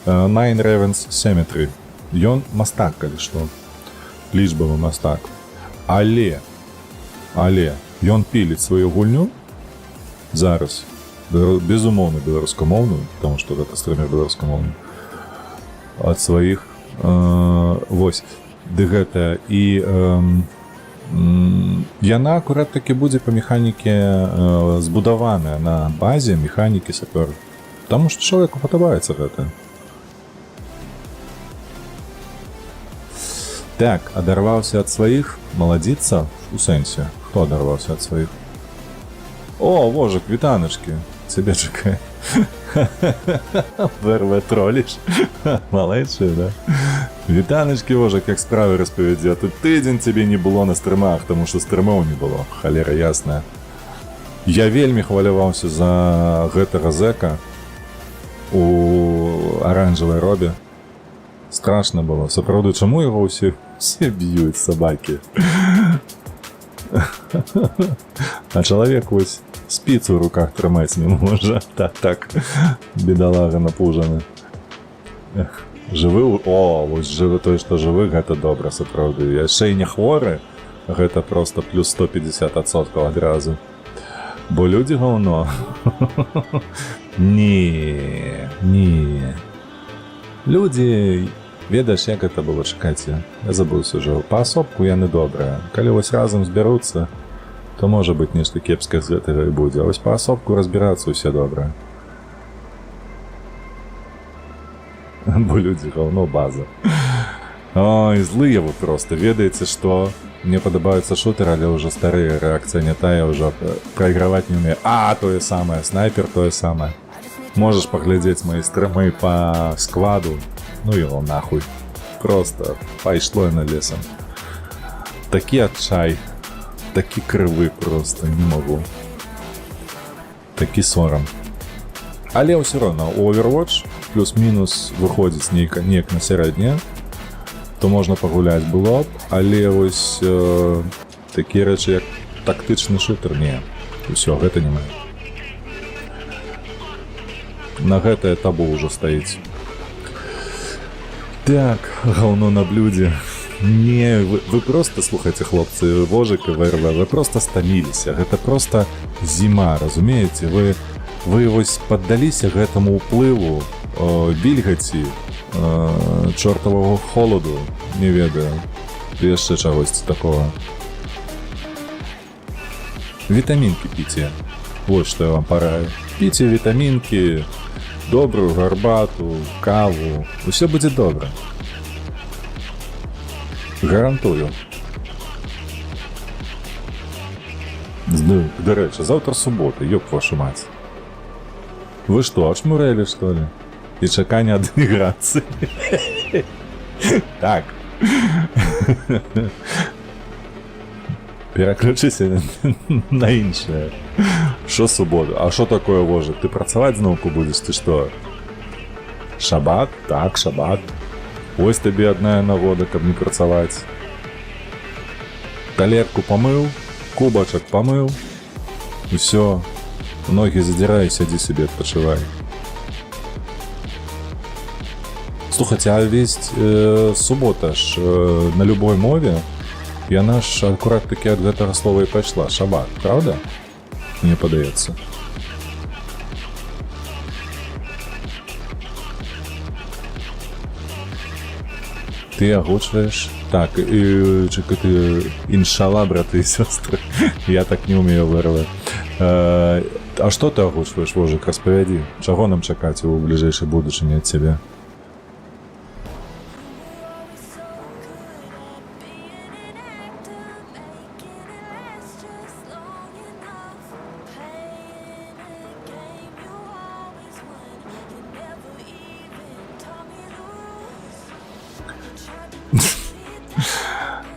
Nine Ravens Cemetery. Ён мастак, калі што. Лічбавы мастак. Але ён піліць сваю гульню зараз, безумоўна, беларускамоўную, таму што гэта стрымер беларускамоўны, ад сваіх. Вось. Ды гэта і яна акурат такі будзе па механіке збудаваная на базе механікі сапёра. Таму што чалавеку падабаецца гэта. Так, адарваўся ад сваіх, маладзіцца у сэнсе. Хто адарваўся ад сваіх? О, вожак, вітаначкі. Цябе чакае. ВРВ троліш. Малайчы, да? Вітаначкі, вожак, як справы распавядзе. Тут тыдзень цябе не было на стрымах, таму што стрымоў не было. Халера ясная. Я вельмі хваляваўся за гэтага зэка у аранжавай робе. Страшна было. Сапраўды, чаму яго ўсе б'юць сабакі? А чалавек вось спіцу ў руках трымаць не можа. Так, бедалага напужаны. Жывы, о, вось жывы той, што жывы, гэта добра, сапраўды. Яшчэ і не хворы, гэта просто плюс 150% адразу. Бо людзі гаўно. Не. Людзі, ведаеш, як гэта было, чакайце, я забыўся ўжо. Паасобку яны добрыя. Калі вось разам збяруцца, то можа быць нешта кепскае з гэтага і будзе. А вось паасобку разбірацца ўсе добра. Бо людзі гаўно база. Ой, злыя вы просто. Ведаеце, што мне падабаюцца шутеры, але ўжо старыя, рэакцыя не тая, ўжо прайграваць не умею. А, тое самае, снайпер тое самае. Можаш паглядзець мои стрымы па скваду. Ну его нахуй. Просто пайшло на лесам. Такі адчай. Такі крывы просто, не магу. Такі сорам. Але ўсё роўна, у Overwatch плюс-мінус выходзіць неяк на сярэдняе, то можна пагуляць было б, але вось такія рэчы, як тактычны шутер, не. Усё, гэта не мае. На гэтае табу ўжо стаіць. Так, гаўно на блюдзе. Не, вы просто, слухайце, хлопцы, Вожик и ВРВ, вы просто стаміліся. Гэта просто зіма, разумееце? Вы вось паддаліся гэтаму ўплыву вільгаці, чортавого холаду, не ведаю, яшчэ чагосьці такого. Вітамінкі піце. Вот што я вам параю. Піце вітамінкі, добрую гарбату, каву. Усё будзе добра. Гарантую. Дарэчы, заўтра субота, ёб вашу маць. Вы што, ачмурэлі, што ли? І чаканне ад міграцыі. Так. Пераключыся на іншае. Што субота? А што такое, Вожик? Ты працаваць зноўку будзеш, ты што? Шабат? Так, шабат. Ось табе адная нагода, каб не працаваць. Талерку памыў, кубачак памыў. Усё. Ногі задзірай, сядзі сабе, адпачывай. Слухайце, а весь субота ж на любой мове, яна ж акурат такі ад гэтага слова і пайшла. Шабат, правда? Мне падаецца. Ты агучваеш? Так, чакай, ты іншала, браты і сёстры. Я так не умею вырваць. А што ты агучваеш, Вожик, распавядзі? Чаго нам чакаць у бліжэйшай будучыні ад цябе?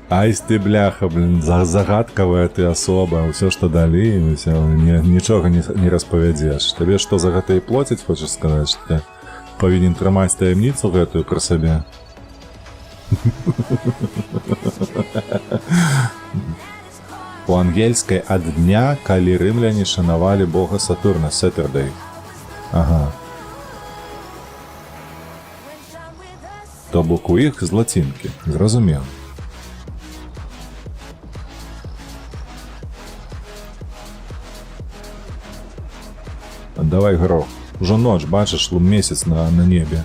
Айс ты, бляха, блин, загадкавая ты асоба, ўсё, што далі, нічога не распавядзеш. Табе што, за гэта і плоціць, хочаш сказаць, што ты павінен трымаць таямніцу гэтую пра сабе? У ангельскай ад дня, калі рымляне шанавалі бога Сатурна, Saturday. Ага. То бок у іх з лацінкі, зразумеў. Давай грох. Ужо ноч, бачыш, лун месяц на небе.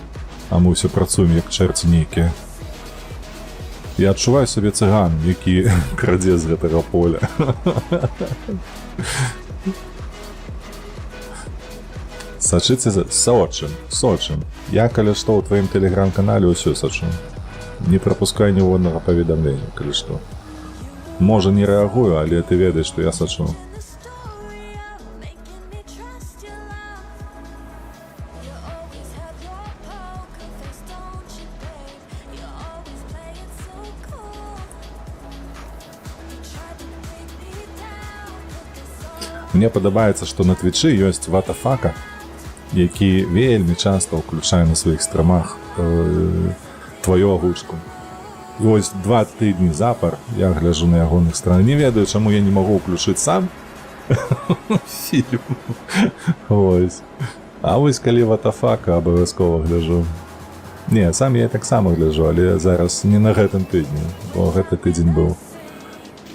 А мы ўсё працуем, як чэрці нейкія. Я адчуваю сабе цыган, які крадзе з гэтага поля. Сачыце за... Сочым. Я, калі што, ў тваім тэлеграм-канале ўсё сачу. Не прапускай ніводнага паведамлення, калі што. Можа, не рэагую, але ты ведаеш, што я сачу. Мне падабаецца, што на твічы ёсць ватафака, які вельмі часта ўключае на сваіх стрымах тваю агучку. І вось 2 тыдні запар я гляджу на ягоных странах. Не ведаю, чаму я не магу ўключыць сам фільм. Ось. А вось калі ватафака, абавязкова гляджу. Не, сам я таксама гляджу, але зараз не на гэтым тыдні, бо гэты тыдзень быў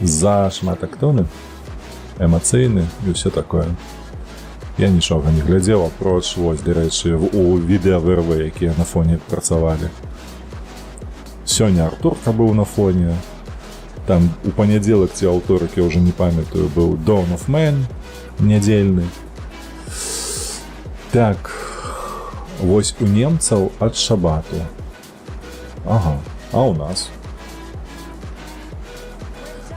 зашмат актыўны, эмацыйны і ўсё такое. Я нічога не глядзеў, апроч, вось, дарэчы, у відэа ВРВ, якія на фоне працавалі. Сёння Артурка быў на фоне, там у панядзелак ці аўторак, я ўжо не памятаю, быў Dawn of Man нядзельны. Так, вось у немцаў ад шабату. Ага, а у нас?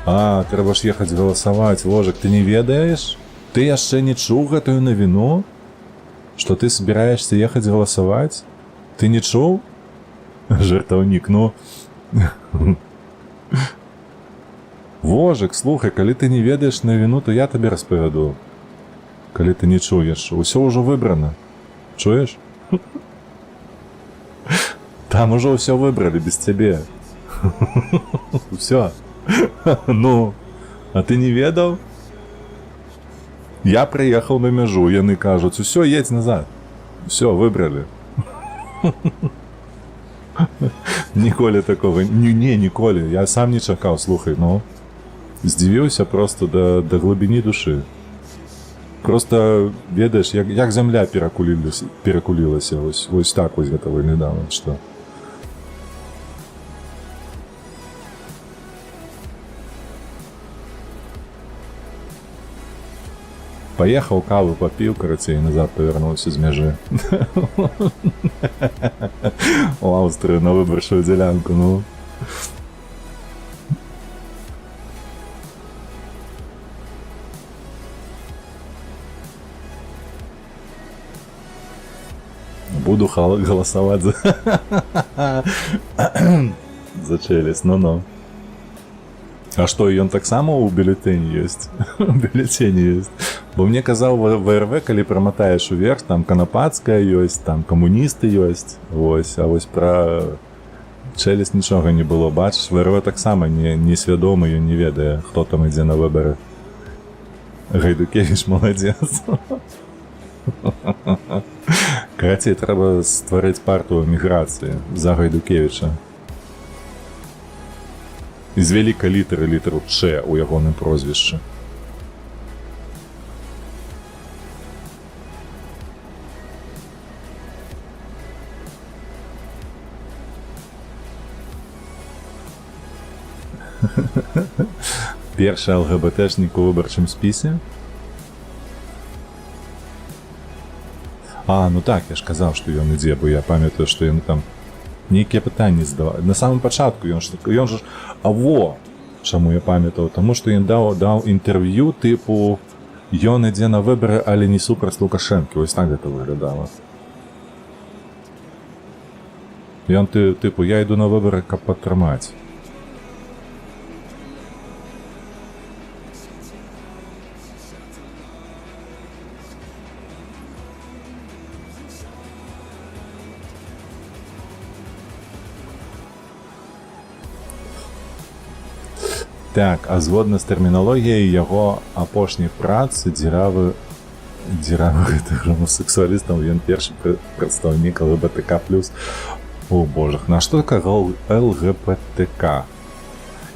А, трэба ж ехаць галасаваць. Ложак, ты не ведаеш? Ты яшчэ не чуў гэтую навіну? Што ты собираешься ехаць галасаваць? Ты не чуў? Жартаўнік, ну... Вожык, слухай, калі ты не ведаеш навіну, то я табе распавяду. Калі ты не чуеш, усё ўжо выбрана. Чуеш? Там ужо ўсё выбралі без цябе. Усё. Ну, а ты не ведаў? Я прыехаў на мяжу, яны кажуць, усё, едзь назад. Усё, выбралі. Ніколі такого, не, ніколі. Я сам не чакаў, слухай, ну. Здзівіўся просто да глыбіні душы. Просто, ведаеш, як зямля перакулілася, вось так вось гэта выглядала, што... Поехаў, каву папіў, карацей, назад павярнуўся з мяжы. У Аўстрыю на выбарчую дзялянку, ну. Буду галасаваць за Челюсть, ну-ну. А што, ён таксама ў бюлетэні ёсць? У бюлетэні ёсць. Бо мне казаў ВРВ, калі праматаеш уверх, там Канапацкая ёсць, там камуністы ёсць. Вось, а вось пра Челюсть нічога не было. Бачыш, ВРВ таксама несвядома, ён не ведае, хто там ідзе на выбары. Гайдукевіч маладзец. Карацей, трэба стварыць партыю міграцыі за Гайдукевіча. З вялікай літары літару Ч у ягоным прозвішчы. Першы ЛГБТшнік у выбарчым спісе? А, ну так, я ж казаў, што ён ідзе, бо я памятаю, што ён там нейкія пытанні задаваў. На самым пачатку ён ж... А во! Чаму я памятаў? Таму што ён даў інтэрв'ю тыпу ён ідзе на выбары, але не супраць Лукашэнкі. Вось так гэта выглядала. Ён тыпу, я іду на выбары, каб падтрымаць. Так, а згодна з тэрміналогіяй яго апошніх прац дзіравы гэтых гомасексуалістаў, ён першы прадстаўнік ЛГБТК+. О божах, на што такая ЛГБТК?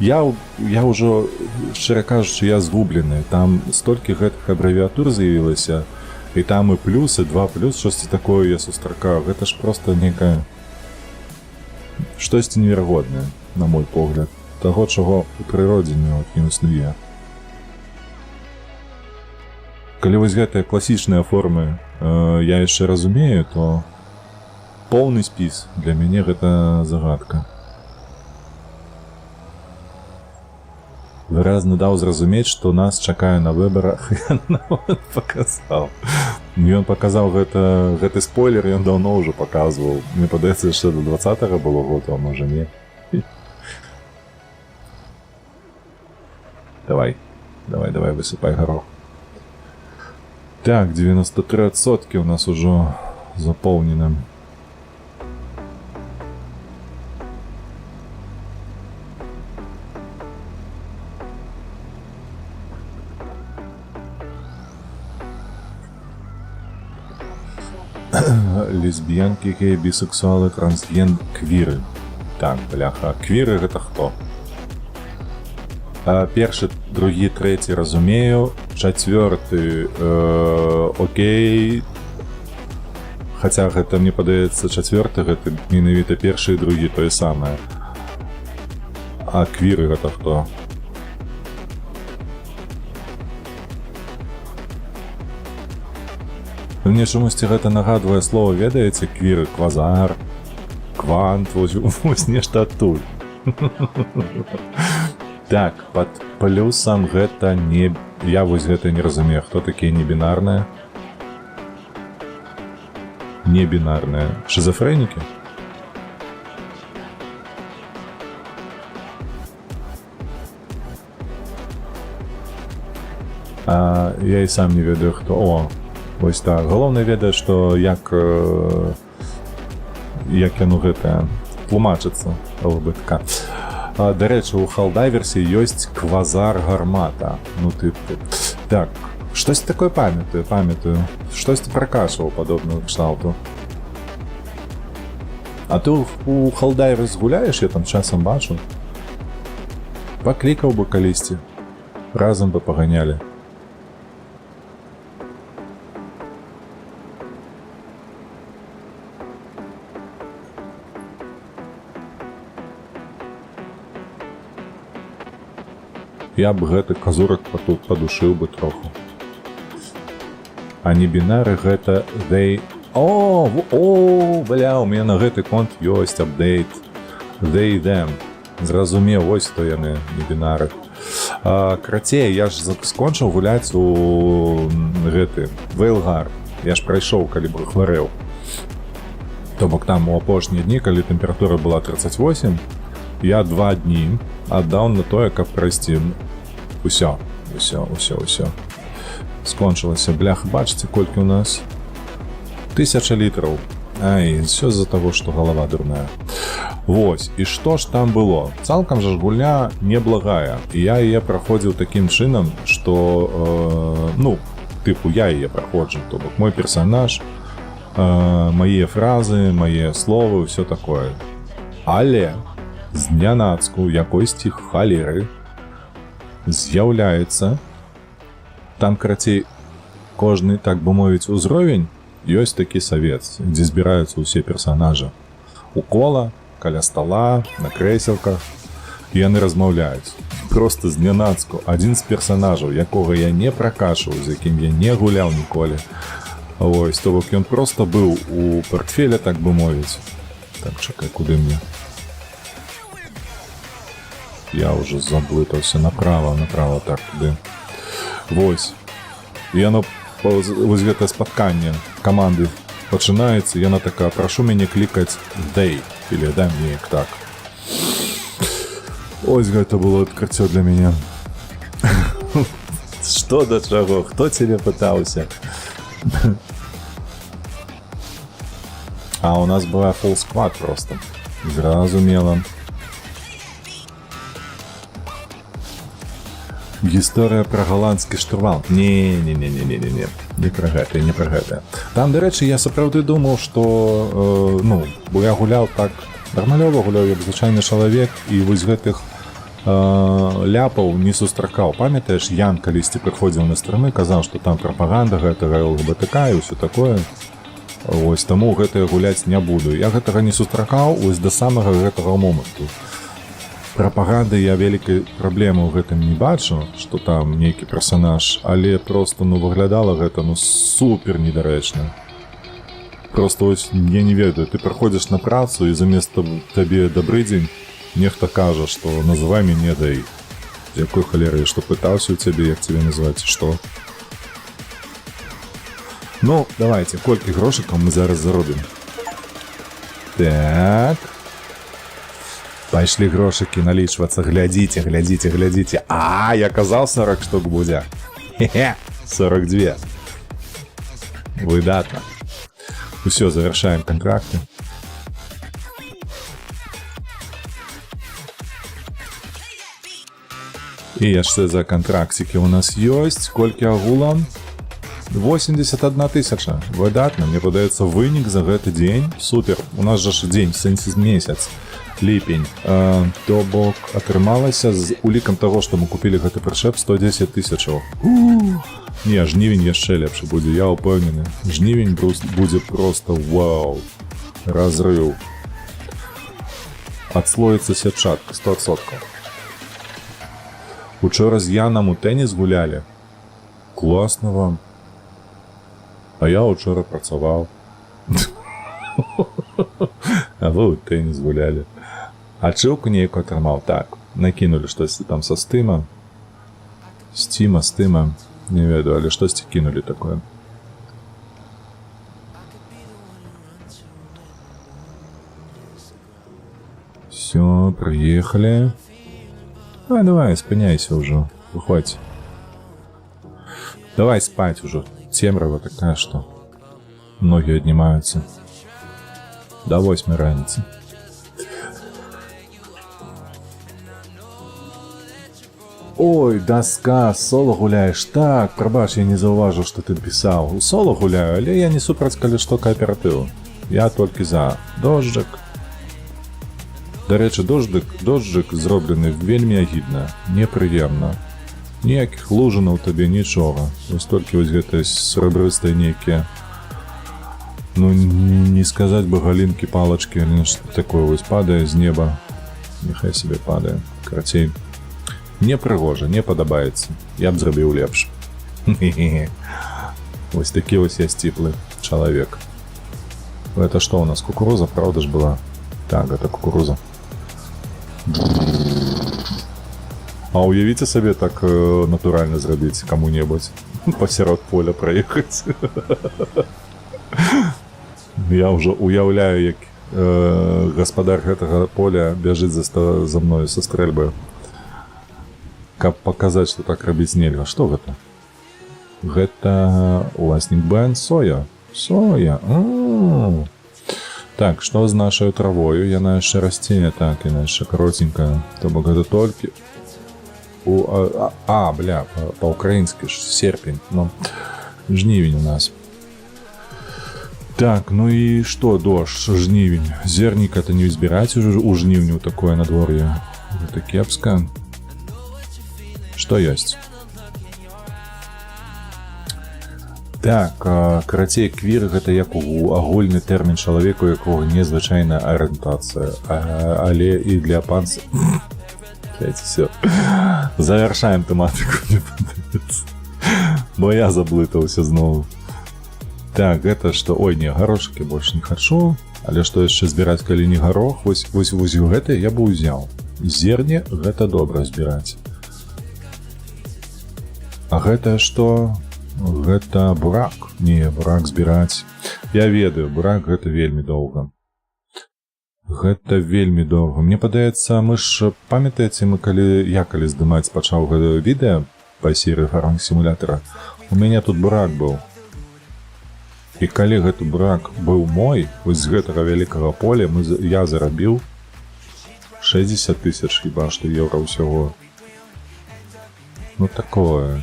Я ўжо, шчыра кажучы, я згублены. Там столькі гэтых абрэвіатур з'явілася, і там і плюс, і 2+, штосьці такое я сустракаю. Гэта ж проста некае... штосьці неверагоднае, на мой погляд. Таго, чаго у прыродзе не існуе. Калі вось гэтыя класічныя формы я яшчэ разумею, то поўны спіс для мяне гэта загадка. Выразна даў зразумець, што нас чакае на выбарах, ён нават паказаў. Ён паказаў гэты спойлер, ён даўно ўжо паказваў. Мне падаецца, што до 20-го было года, а можа не. Давай, высыпай горох. Так, 93% у нас ужо запоўнена. лесбиянки, геи, бисексуалы, трансген, квиры. Так, бляха, квиры гэта хто? Першы, другі, трэці разумею, чацвёрты окей. Хаця гэта, мне падаецца, чацвёрты гэта менавіта першы і другі тое самае. А квіры гэта хто? Мне чамусьці гэта нагадвае слова, ведаеце, квіры, квазар, квант, вось нешта адтуль. Так, пад плюсам гэта не... Я вось гэта не разумею, хто такія небінарныя? Небінарныя. Шизофрэнікі? Я і сам не ведаю, хто... О, вось так. Галоўнае ведае, што як яно гэта тлумачыцца, ЛГБТК. Дарэчы, у Халдайверсе ёсць квазар-гармата. Ну, тыпу. Так, штосьці такое памятаю. Штосьці пракашваў падобную кшталту. А ты у Халдайверс гуляеш? Я там часам бачу. Паклікаў бы калісьці. Разам бы паганялі. Я б гэты казурак тут падушыў бы троху. А не бінары гэта they... О, бля, у меня на гэты конт ёсць апдейт. They, them. Зразумеў, вось хто яны, не бінары. Крацей, я ж скончыў гуляць у гэты Вейлгар. Я ж прайшоў, калі б хварэў. То бок там у апошнія дні, калі тэмпература была 38, я 2 дні аддаў на тое, каб прайсці. Усё. Скончылася. Блях, бачыце, колькі у нас? 1000 літраў. Ай, всё з-за таго, што галава дурная. Вось, і што ж там было? Цалкам жа ж гульня неблагая. І я яе праходзіў такім чынам, што, я яе праходжу. То бок мой персанаж, мае фразы, мае словы, ўсё такое. Але знянацку якойсьці халеры з'яўляецца, там, карацей, кожны, так бы мовіць, узровень, ёсць такі савет, дзе збіраюцца ўсе персанажы. У кола, каля стола, на крэселках. І яны размаўляюць. Проста знянацку адзін з персанажаў, якога я не пракашваў, з якім я не гуляў ніколі. Ось, то бок ён проста быў у партфеле, так бы мовіць. Так, чакай, куды мне? Я уже заблытаўся направо, так, туды. Вось. І яно, вось гэтае спатканне каманды пачынаецца, яна такая: прашу мяне клікаць they, или дай мне як так. Ось гэта было адкрыццё для мяне. Што да чаго? Хто цябе пытаўся? А у нас была full squad просто. Зразумела. Гісторыя пра галандскі штурвал. Не пра гэта. Там, дарэчы, я сапраўды думаў, што, бо я гуляў так, нармалёва гуляў, як звычайны чалавек, і вось гэтых ляпаў не сустракаў. Памятаеш, Ян калісьці прыходзіў на стрымы, казаў, што там прапаганда гэтага ЛГБТК і ўсё такое. Вось, таму гэтае гуляць не буду. Я гэтага не сустракаў вось да самага гэтага моманту. Прапаганды я вялікай праблемы ў гэтым не бачу, што там нейкі персанаж, але проста, выглядала гэта, супер недарэчна. Просто вось, я не ведаю, ты прыходзіш на працу і замест табе добрый дзень, нехта кажа, што называй мяне дай. Якой халеры, што пытаўся ў цябе, як цябе называць, што? Давайте, колькі грошыкаў мы зараз заробім? Так... Пайшлі грошыкі налічвацца, глядзіце. А, я казаў 40 штук будзе. Хе-хе, 42. Выдатна. Усё, завершаем контракты. І яшчэ за контрактики у нас ёсць. Колькі агулам? 81 000. Выдатна, мне падаецца вынік за гэты дзень. Супер. У нас жа ж дзень, сэнсе месяц. Ліпень. То бок атрымалася з улікам таго, што мы купілі гэты прычэп 110 000. Не, жнівень яшчэ лепшы будзе, я ўпэўнены. Жнівень будзе просто вау. Разрыў. Адслоіцца сетчатка 100%. Учора з Янам у тэніс гулялі. Класна вам. А я учора працаваў. А вы ў тэніс гулялі. Ачылку нейкую атрымаў. Так, накінулі штосьці там са стыма. Стыма. Не ведаю, але штосьці кінулі такое. Все, приехали. Давай, спыняйся уже. Выходь. Давай спать уже. Темрава такая, что ноги отнимаются. До 8 раницы. Ой, доска, соло гуляешь. Так, прабач, я не заўважыў, што ты пісаў. У соло гуляю, але я не супраць, калі што кааператыву. Я толькі за. Дожджик. Дарэчы, дожджик зроблены вельмі агідна, непрыемна. Ніякіх лужынаў табе, нічога. Вось толькі вось гэтыя срэбрыстыя нейкія. Ну, не сказаць бы галінкі, палачкі, але нешта такое вось падае з неба. Няхай себе падае. Карацей. Не прыгожа, не падабаецца. Я б зрабіў лепш. Вось такі вось я сціплы чалавек. Это што у нас? Кукуруза, правда ж была? Так, это кукуруза. А уявіце сабе так натуральна зрабіць каму-небудзь. Пасярод поля праехаць. Я ўжо уяўляю, як гаспадар гэтага поля бяжыць за мною са стрэльбаю. Каб паказаць, што так рабіць нельга. Што гэта? Гэта уласнік Бен соя. Соя. Так, што з нашаю травою? Яна яшчэ расце, так, яна яшчэ каротенькая. То бок гэта толькі... бля, па-украінскі ж, серпень. Ну, жнівень у нас. Так, ну і што, дождж, жнівень? Зерніка-то не збіраць уже у жніўню такое надвор'е. Гэта кепска. Што ёсць? Так, карацей, квір гэта як агульны тэрмін чалавеку, якога незвычайная арыентацыя, але і для панца. Все. Завяршаем тэматыку. Бо я заблытаўся зноў. Так, гэта што? Ой, не, гарошкі больш не хачу, але што яшчэ збіраць, калі не гарох? Вось гэта я бы ўзяў. Зерне гэта добра збіраць. А гэта што? Гэта бурак. Не, бурак збіраць. Я ведаю, бурак гэта вельмі доўга. Гэта вельмі доўга. Мне падаецца, мы ж, памятаеце, я калі здымаць пачаў гэта відэа па серыі фармінг сімулятара, у мяне тут бурак быў. І калі гэты бурак быў мой, вось з гэтага вялікага поля я зарабіў 60 000 хіба што еўра ўсяго. Ну такое.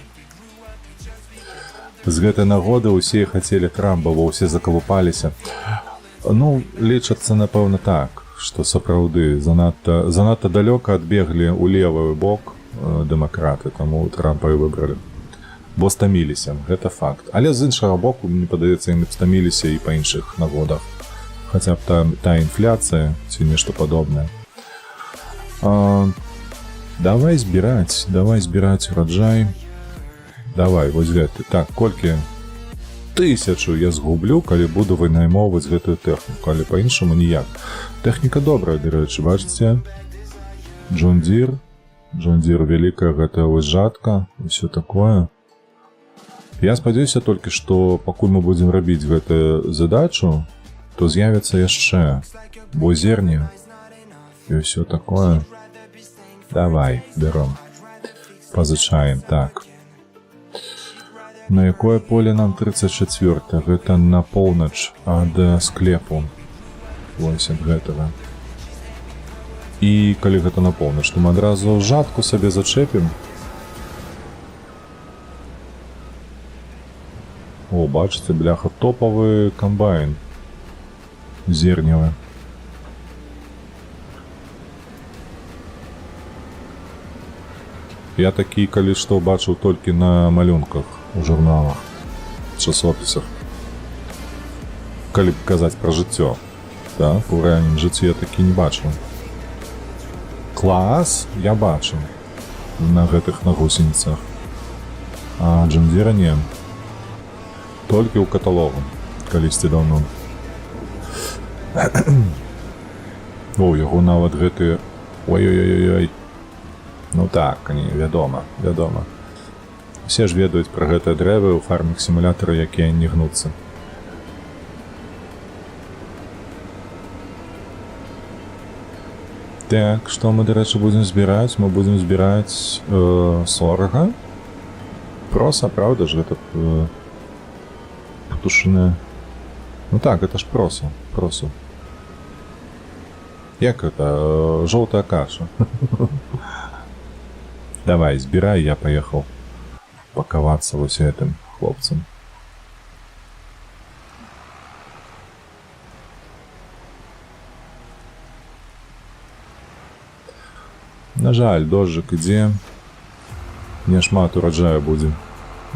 З гэтай нагоды ўсе хацелі Трампова, ўсе закалупаліся. Ну, лічацца, напэўна, так, што сапраўды занадта далёка адбеглі ў левы бок дэмакраты, таму Трампа і выбралі. Бо стаміліся, гэта факт. Але з іншага боку, мне падаецца, яны стаміліся і па іншых нагодах. Хаця б та інфляцыя ці нешта падобнае. Давай збіраць ураджай. Давай, вось гэты. Так, колькі? 1000 я згублю, калі буду вынаймоўваць гэтую тэхніку, але па-іншаму ніяк. Тэхніка добрая, дарэчы, бачыце? Джон Дир вялікая, гэта вось жатка, і ўсё такое. Я спадзяюся толькі, што пакуль мы будзем рабіць гэтую задачу, то з'явіцца яшчэ бо зерне і ўсё такое. Давай, бяром. Пазычаем, так. На якое поле нам 34? Гэта на поўнач ад склепу. Вось ад гэтага. І калі гэта на поўнач, то мы адразу жатку сабе зачэпім. бачите, бляха, топовый комбайн зерневый. Я такі, калі што, бачыў толькі на малюнках у журналах, часопісах. Калі б казаць пра жыццё, так, у рэальным жыцці я такі не бачыў. Клас я бачыў на гэтых на гусеніцах, а Джандзіра не. Толькі ў каталогу, калісьці даўно. О, яго нават гэты... Ой-ой-ой-ой. Ну так, вядома, вядома. Усе ж ведаюць пра гэтыя дрэвы ў фармінг-сімулятары, якія не гнуцца. Так, што мы, дарэчы, будзем збіраць? Мы будзем збіраць сорга. Проса, правда ж, гэта птушыная... Ну так, гэта ж проса, просу. Як гэта? Жоўтая каша. Давай, збірай, я паехаў пакавацца вось гэтым хлопцам. На жаль, дожджык ідзе. Няшмат ураджаю будзе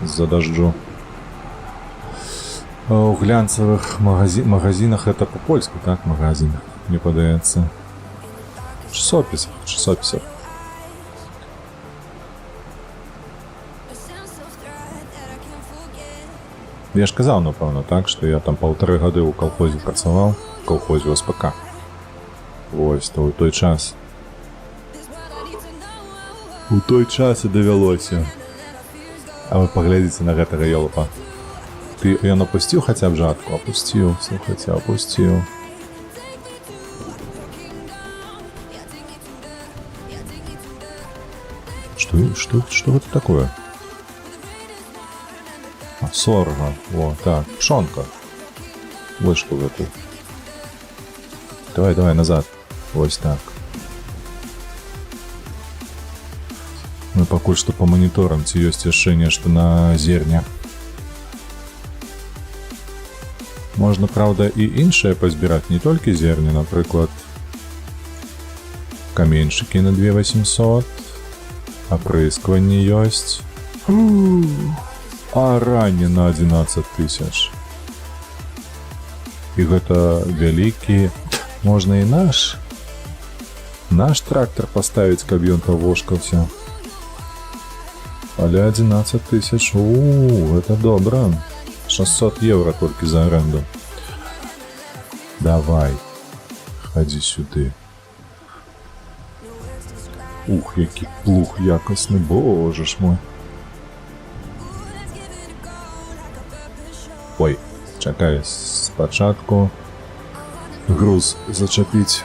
з-за дажджу. У глянцавых магазинах, это по-польску, так, магазинах, мне падаецца. Часопісах. Я ж казаў, напэўна, так, што я там 1,5 гады ў калхозе працаваў, у калхозе СПК. Вось, то ў той час. У той час і давялося. А вы паглядзіце на гэтага ёлупа. Ён опусціў хаця б жатку? Опусціў, слухайце, опусціў. Что это такое? А, сорга. О, так, пшонка. Вот что это. Давай, назад. Вот так. Мы пакуль што по мониторам, ці ёсць яшчэ нешта на зерне. Можна, правда, і іншае пазбіраць, не толькі зерне, напрыклад, каменьчыкі на 2800, апрыскванне ёсць. А ранне на 11 000. І гэта вялікі... Можна і наш трактор паставіць, каб ён павошкаўся. Але 11 000, гэта добра. 600 евро толькі за аренду. Давай, хадзі сюды. Ух, які плуг якасны, боже ж мой. Ой, чакай, спачатку груз зачапіць.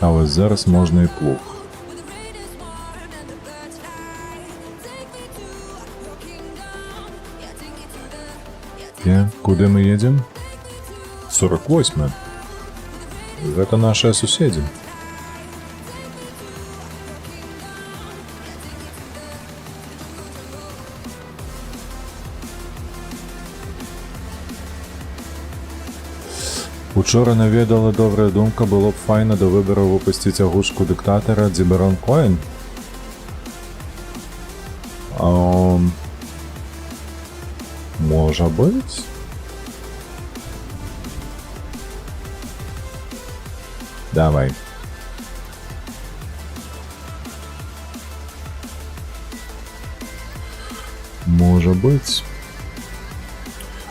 А вось зараз можна і плуг. Куды мы едзем? 48. Гэта нашыя суседзі. Учора наведала добрая думка, было б файна да выбараў выпусціць агушку дыктатара Дзіберон Коэн. Можа быць? Давай. Можа быць.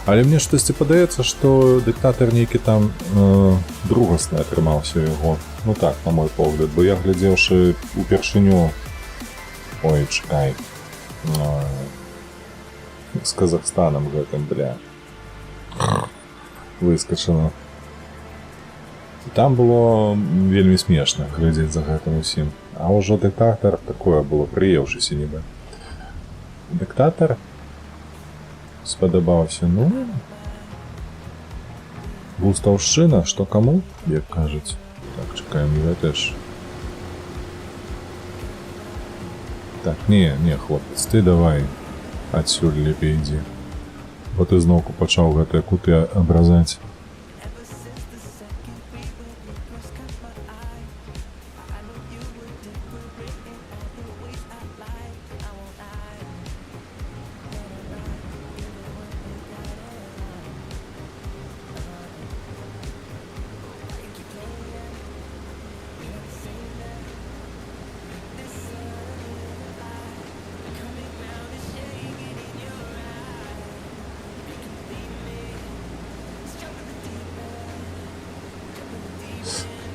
Але мне штосьці падаецца, што дыктатар нейкі там другасны атрымаўся яго. Ну так, на мой погляд, бо я глядзеўшы упершыню... Ой, чакай. З Казахстанам гэтым, бля. Выскачала. Там было вельмі смешна глядзець за гэтым усім. А ўжо дыктатар такое было, прыеўшыся нібы. Дыктатар спадабаўся, ну... Густаўшчына, што каму, як кажуць. Так, чекаем его теж. Так, не, хлопец, ты давай адсюль лепей ідзі. Бо ты зноўку пачаў гэтыя куты абразаць.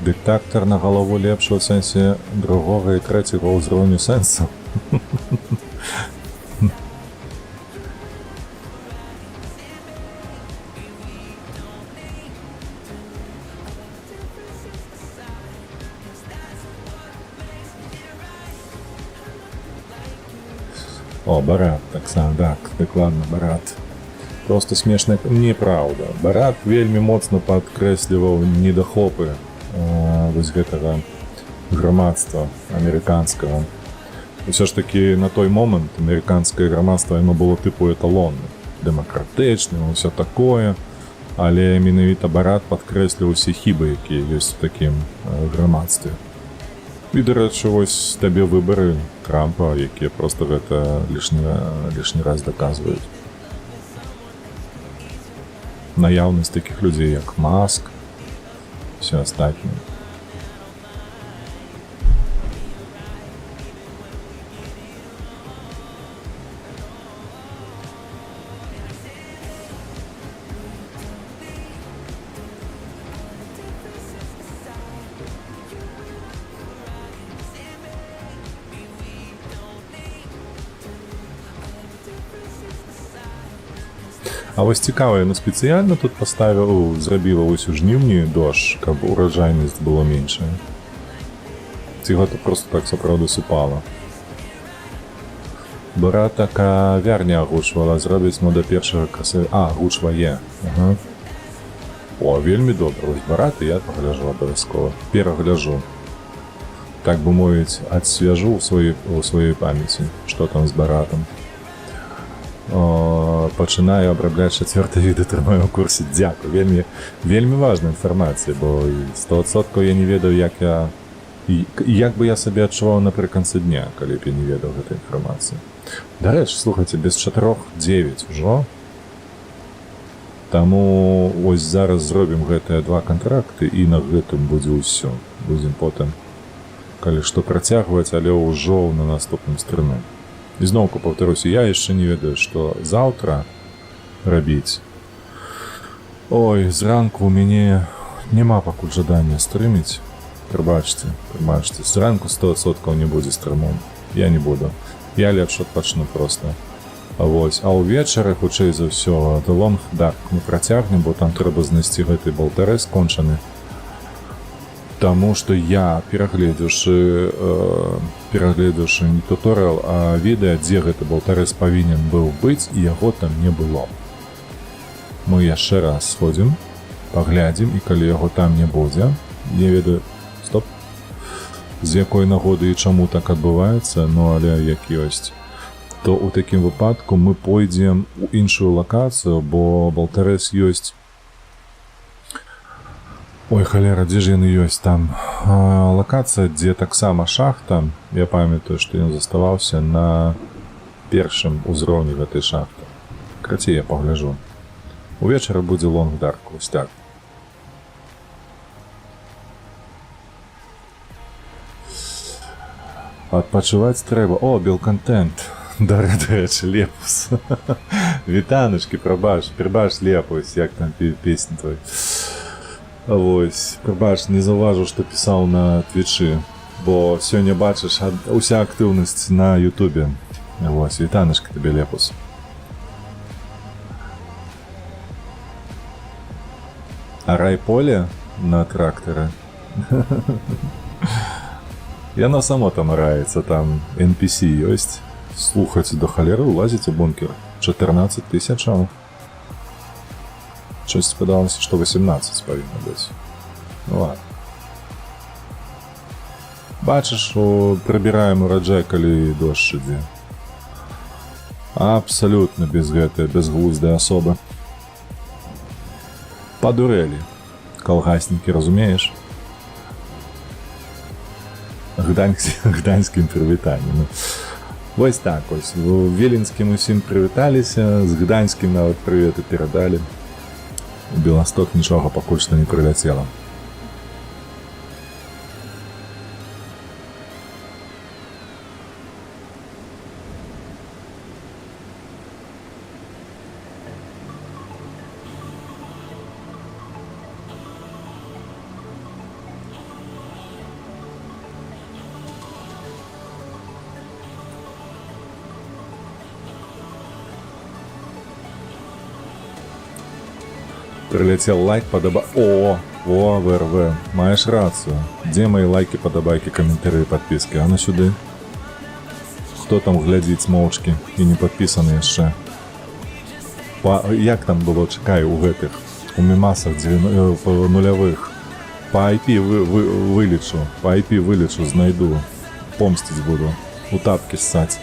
Дыктактар на галаву лепшы ў сэнсе другога і трэцяга ўзроўню сэнсу. О, Барат, так, дакладна, Барат. Просто смешна, неправда. Барат вельмі моцна падкрэсліваў недахопы вось гэтага грамадства амерыканскага. Усё ж такі на той момант амерыканскае грамадства яно было тыпу эталонным, дэмакратычным, усё такое, але менавіта Барат падкрэсліў усе хібы, якія ёсць у такім грамадстве. І, дарэчы, вось табе выбары Трампа, якія проста гэта лішні раз даказваюць. Наяўнасць такіх людзей, як Маск, все астатніе. А вось цікава, яно спецыяльна тут паставіў, зрабіла вось у жніўні дождж, каб ураджайнасць было меншая. Ці гэта проста так сапраўды супала. Барата кавярня агучвала, зробіць да першага красавіка. Агучвае. Ага. О, вельмі добра. Вось Барат і я пагляджу абавязкова. Перагляджу. Так бы мовіць, адсвяжу ў сваёй памяці, што там з Баратам. Пачынаю абрабляць 4-й від, атрымаю ў курсе. Дзякуй, вельмі важная інфармацыя, бо 100% я не ведаў, як бы я сабе адчуваў напрыканцы дня, калі б я не ведаў гэтай інфармацыі. Дарэчы, слухайце, без 4:09 ужо. Таму вось зараз зробім гэтыя 2 кантракты і на гэтым будзе ўсё. Будзем потым, калі што працягваць, але ўжо на наступным стрыму. І зноўку паўтаруся, я яшчэ не ведаю, што заўтра рабіць. Ой, зранку у мяне няма пакуль жадання стрыміць. Прабачце. Зранку 100% не будзе стрымом. Я не буду. Я лепш адпачну проста. Вось. А ўвечары, хутчэй за ўсё, The Long Dark мы працягнем, бо там трэба знайсці гэты болтары скончаны. Таму што я, перагледзеўшы не туторыял, а відэа, дзе гэты болтарэс павінен быў быць, і яго там не было. Мы яшчэ раз сходзім, паглядзім, і калі яго там не будзе, не ведаю, з якой нагоды і чаму так адбываецца, але як ёсць, то ў такім выпадку мы пойдзем у іншую лакацыю, бо болтарэс ёсць. Ой, халера, дзе ж яны ёсць там? Лакацыя, дзе таксама шахта. Я памятаю, што ён заставаўся на першым узроўні гэтай шахты. Крацей я пагляджу. Увечары будзе Long Dark, вось так. Адпачываць трэба. О, белконтент. Дарэчы, Лепус. Вітаночкі, прабач, Лепус, як там песня твой. Вось, прабач, не заўважыў, што пісаў на Твічы, бо сёння бачыш уся актыўнасць на Ютубе. Вось, вітаночка табе, Лепус. А райполе на трактары? Яно само там раецца, там NPC ёсць. Слухайце, до халеры улазіць у бункер. 14 000. Часць падалася, што 18 павінна быць. Ну ладно. Бачыш, прыбіраем ураджай, калі дождж ідзе. Абсалютна без гэтай бязглуздай асобы. Падурэлі. Калгаснікі, разумееш? Гданьскім прывітаннем. Вось так ось. У Віленскім усім прывіталіся, з Гданьскім нават прыветы перадалі. У Беласток нічога пакуль што не прыляцела. Прилетел лайк, О, ВРВ, маешь рацию. Где мои лайки, подобайки, комментарии, подписки? А ну сюда. Кто там глядит моўчкі и не подписаны яшчэ? Як там было, чекай, у гэтых, у мемасах нулявых. По IP вылечу, знайду. Помстить буду. У тапки ссать.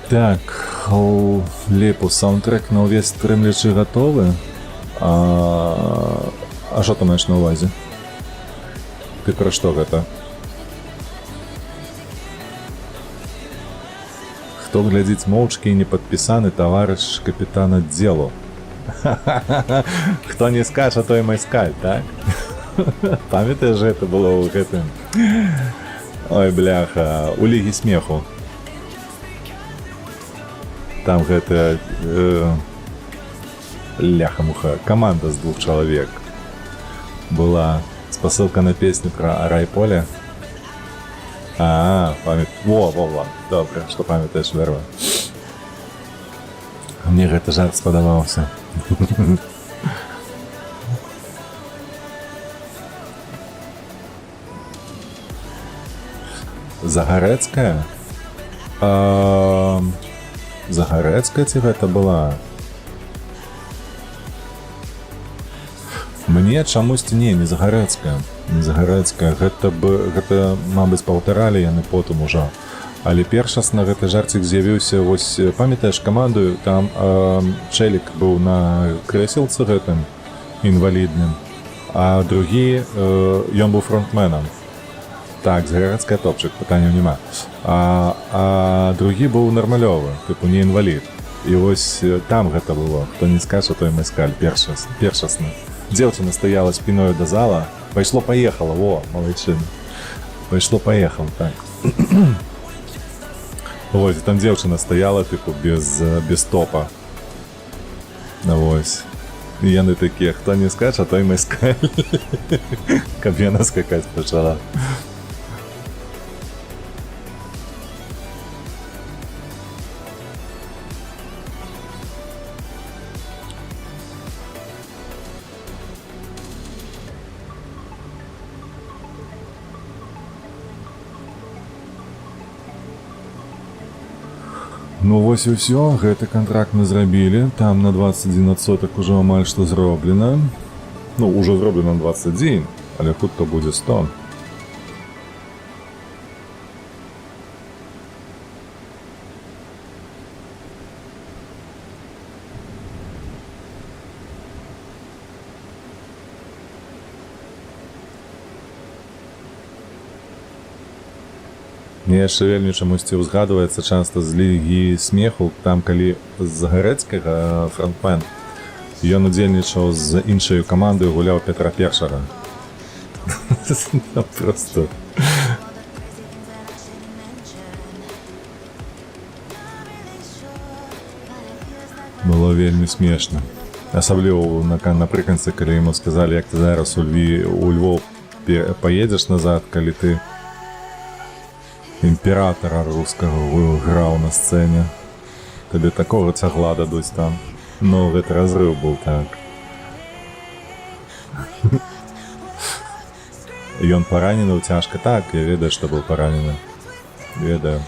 Так, Лепу, саундтрек на увесь стрімлячы готовы? А що там маєш на увазі? Ти про що гэта? Хто глядзіць моўчкі і не падпісаны, таварыш капітан аддзелу. Хто не скача, той майскаль, так? Памятаеш, гэта было ў гэтым? Ой, бляха, у Лігі смеху. Там гэта ляха-муха, команда з 2 чалавек была. Спасылка на песню про райполе. Во, добре, што памятаеш, Верва. Мне гэты жарт спадабаўся. Загарэцкая? Загарэцкая ці гэта была? Мне чамусьці не Загарэцкая. Не Загарэцкая. Гэта, мабыць, паўтаралі яны потым ужо. Але першасна гэты жарцік з'явіўся, вось, памятаеш каманду, там чэлік быў на крэселцы гэтым, інвалідным, а другі, ён быў фронтменам. Так, Загарэцкая топчык, пытанняў няма. А другі быў нармалёвы, тыпу не інвалід. І вось там гэта было. Хто не скача, той майскаль, першасна. Дзевчына стаяла спіною да зала. Пайшло-паехала, во, малайчына. Пайшло-паехала, так. Вось, там дзевчына стаяла, тыпу, без топа. Вось. І яны такія, хто не скача, той майскаль. Каб яна скакаць пачала. Ну вось і ўсё, гэты кантракт мы зрабілі, там на 21% ужо амаль што зроблена. Ну, ужо зроблена 21, але хутка будзе 100. Мне яшчэ вельмі чамусьці ўзгадваецца часта з Лігі смеху, там калі з Загарэцкага фронтмен, ён удзельнічаў з іншаю камандою, гуляў Петра Першага. Просто... Было вельмі смешна. Асабліва напрыканцы, калі яму сказалі, як ты зараз у Львов поедзеш назад, калі ты імператара рускага граў на сцэне. Табе такога цягла дадуць там. Ну, гэта разрыв быў, так. Ён паранены цяжка. Так, я ведаю, што быў паранены. Ведаю.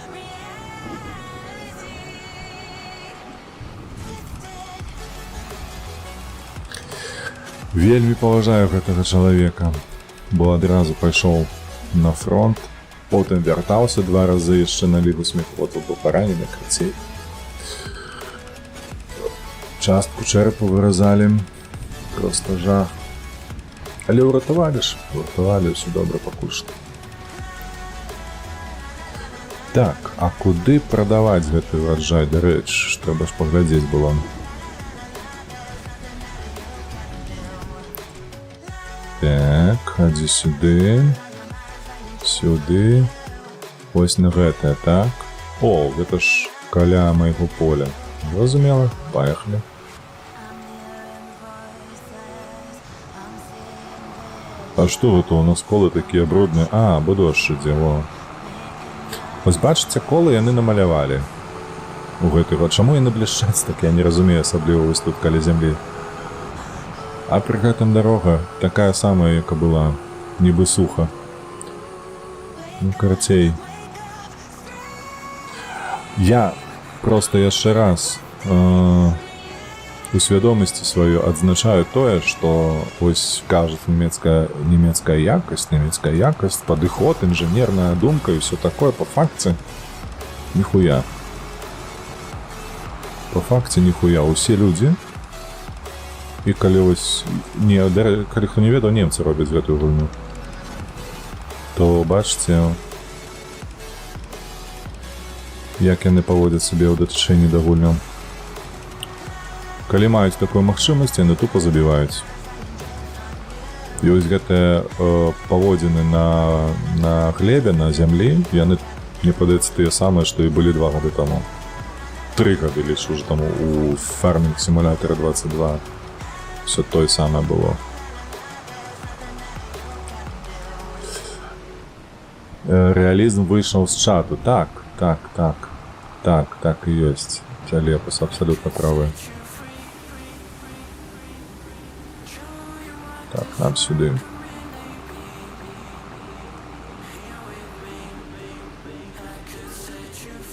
Вельмі паважаю гэтага чалавека, бо адразу пайшоў на фронт, потым вяртаўся 2 разы яшчэ на лігу смеху, быў паранены, крыцей. Частку чэрапу выразалі, проста жах. Але ўратавалі ж, ўсё добра пакуль што. Так, а куды прадаваць гэты ураджай? Дарэчы, трэба ж паглядзець было. Так, хадзі сюды. Сюды. Вось на гэтае, так? О, гэта ж каля майго поля. Зразумела, паехалі. А што гэта у нас колы такія брудныя? А, бо дождж ідзе, во. Вось бачыце, колы яны намалявалі. У гэты год. Чаму яны блішчаць так? Я не разумею, асабліва вось тут каля зямлі. А пры гэтым дарога такая самая, яка была, нібы суха. Ну, карацей. Я проста яшчэ раз у свядомасці сваёй адзначаю тое, што вось кажуць нямецкая якасць, падыход, інжынерная думка і ўсё такое па факце ніхуя. Па факце ніхуя. Усе людзі. І калі вось... Калі хто не ведаў, немцы робяць гэтую гульню. То бачыце, як яны паводзяць сябе ў датычэнні да гульняў. Калі маюць такую магчымасць, яны тупа забіваюць. І вось гэтыя паводзіны на глебе, на зямлі, яны, мне падаецца, тыя самыя, што і былі 2 гады таму. 3 гады, лічу ўжо таму у Farming Simulator 22. Все тое самае было. Рэалізм выйшаў з чату. Так і ёсць. Лепус абсалютна правы. Так, нам сюды.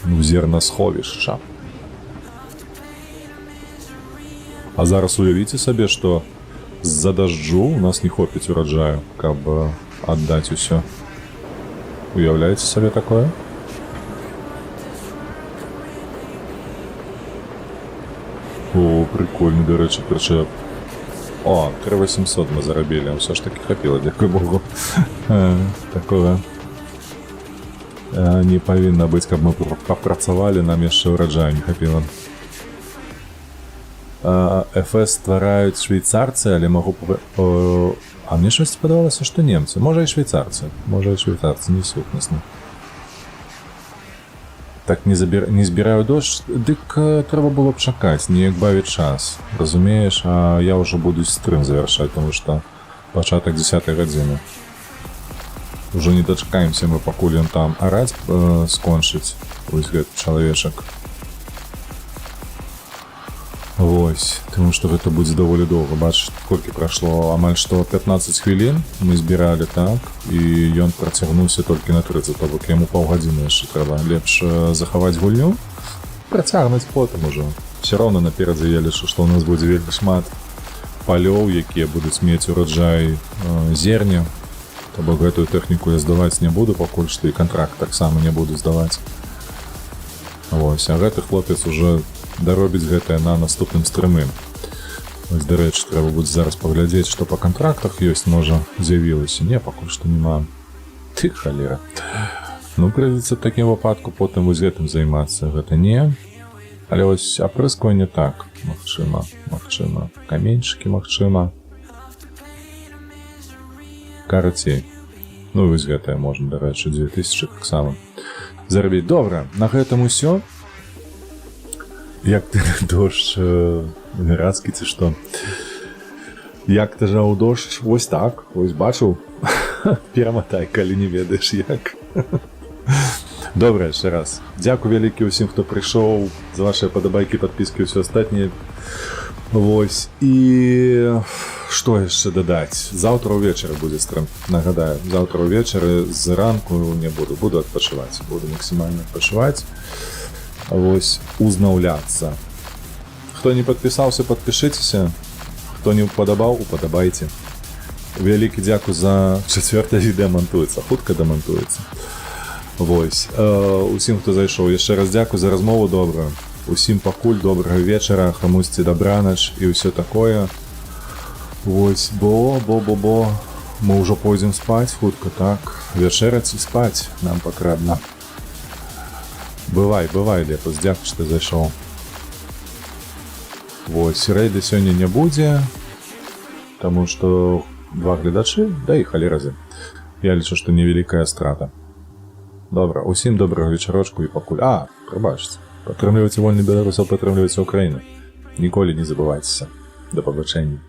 Ну, зернасховішча. А зараз уявіце сабе, што з-за дажджу у нас не хопіць ураджаю, каб аддаць усё. Уяўляеце сабе такое? О, прикольны, дарэчы, прычэп. О, 3800 мы зарабілі, ўсё ж такі хапіла, дзякуй Богу. Такога не павінна быць, каб мы папрацавалі, нам яшчэ ураджаю не хапіла. ФС ствараюць швейцарцы, але магу... А мне щось падавалася, што немцы. Можа і швейцарцы. Не сутнасна. Так не збіраю дождж. Дык трэба было б чакаць, неяк бавіць час. Разумееш, а я ўжо буду стрым завяршаць, тому што пачатак 10 гадзіны. Ужо не дачакаемся мы, пакуль ён там араць скончыць. Вось гэты чалавечак. Вось, тому што гэта будзе даволі доўга. Бачыш, колькі прайшло, амаль што 15 хвілін мы збіралі, так, і ён працягнуўся толькі на 30, то бок яму паўгадзіны яшчэ трэба. Лепш захаваць гульню, працягнуць потым ужо. Все роўна наперадзе я лічу, што ў нас будзе вельмі шмат палёў, якія будуць мець ураджай зерня. То бок гэтую тэхніку я здаваць не буду пакуль што, і кантракт таксама не буду здаваць. Вось, а гэты хлопец уже даробіць гэтае на наступным стрымы. Вось, дарэчы, трэба будзе зараз паглядзець, што па кантрактах ёсць, можа, з'явілася. Не, пакуль што няма. Ты халера. Ну, прыйдзецца в такім выпадку потым вось гэтым займацца. Гэта не. Але вось апрыскванне так, магчыма. Каменьчыкі, магчыма. Карацей. Ну, вось гэтае можна, дарэчы, 2000 таксама зарабіць. Добра, на гэтым усё. Як ты дождж гарацкі ці што? Як ты жаў дождж? Вось так, вось бачыў. Пераматай, калі не ведаеш як. Добра, яшчэ раз. Дзякуй вялікі ўсім, хто прыйшоў, за вашыя падабайкі, падпіскі і ўсё астатняе. Вось. І што яшчэ дадаць? Заўтра ўвечары будзе стрым. Нагадаю, заўтра ўвечары зранку не буду. Буду адпачываць. Буду максімальна адпачываць. Вось, узнаўляцца. Хто не падпісаўся, падпішыцеся. Хто не упадабаў, упадабайце. Вялікі дзякуй за 4-е відэа мантуецца. Хутка дамантуецца. Вось. Усім, хто зайшоў, яшчэ раз дзякуй за размову добрую. Усім пакуль добрага вечара, камусьці дабранач і ўсё такое. Вось, бо мы ўжо пойдзем спаць хутка, так? Вячэраць і спаць нам патрэбна. Бывай, Лепас, дзякуй, што зайшоў. Вось, рэйда сёння не будзе, таму што 2 гледачы, да і халеразы. Я лічу, што невялікая страта. Добра, усім добрага вечарочку і пакуль. Прабачце. Падтрымлівайце вольны беларусаў, падтрымлівайце Украіну. Ніколі не забывайцеся. Да пабачэння.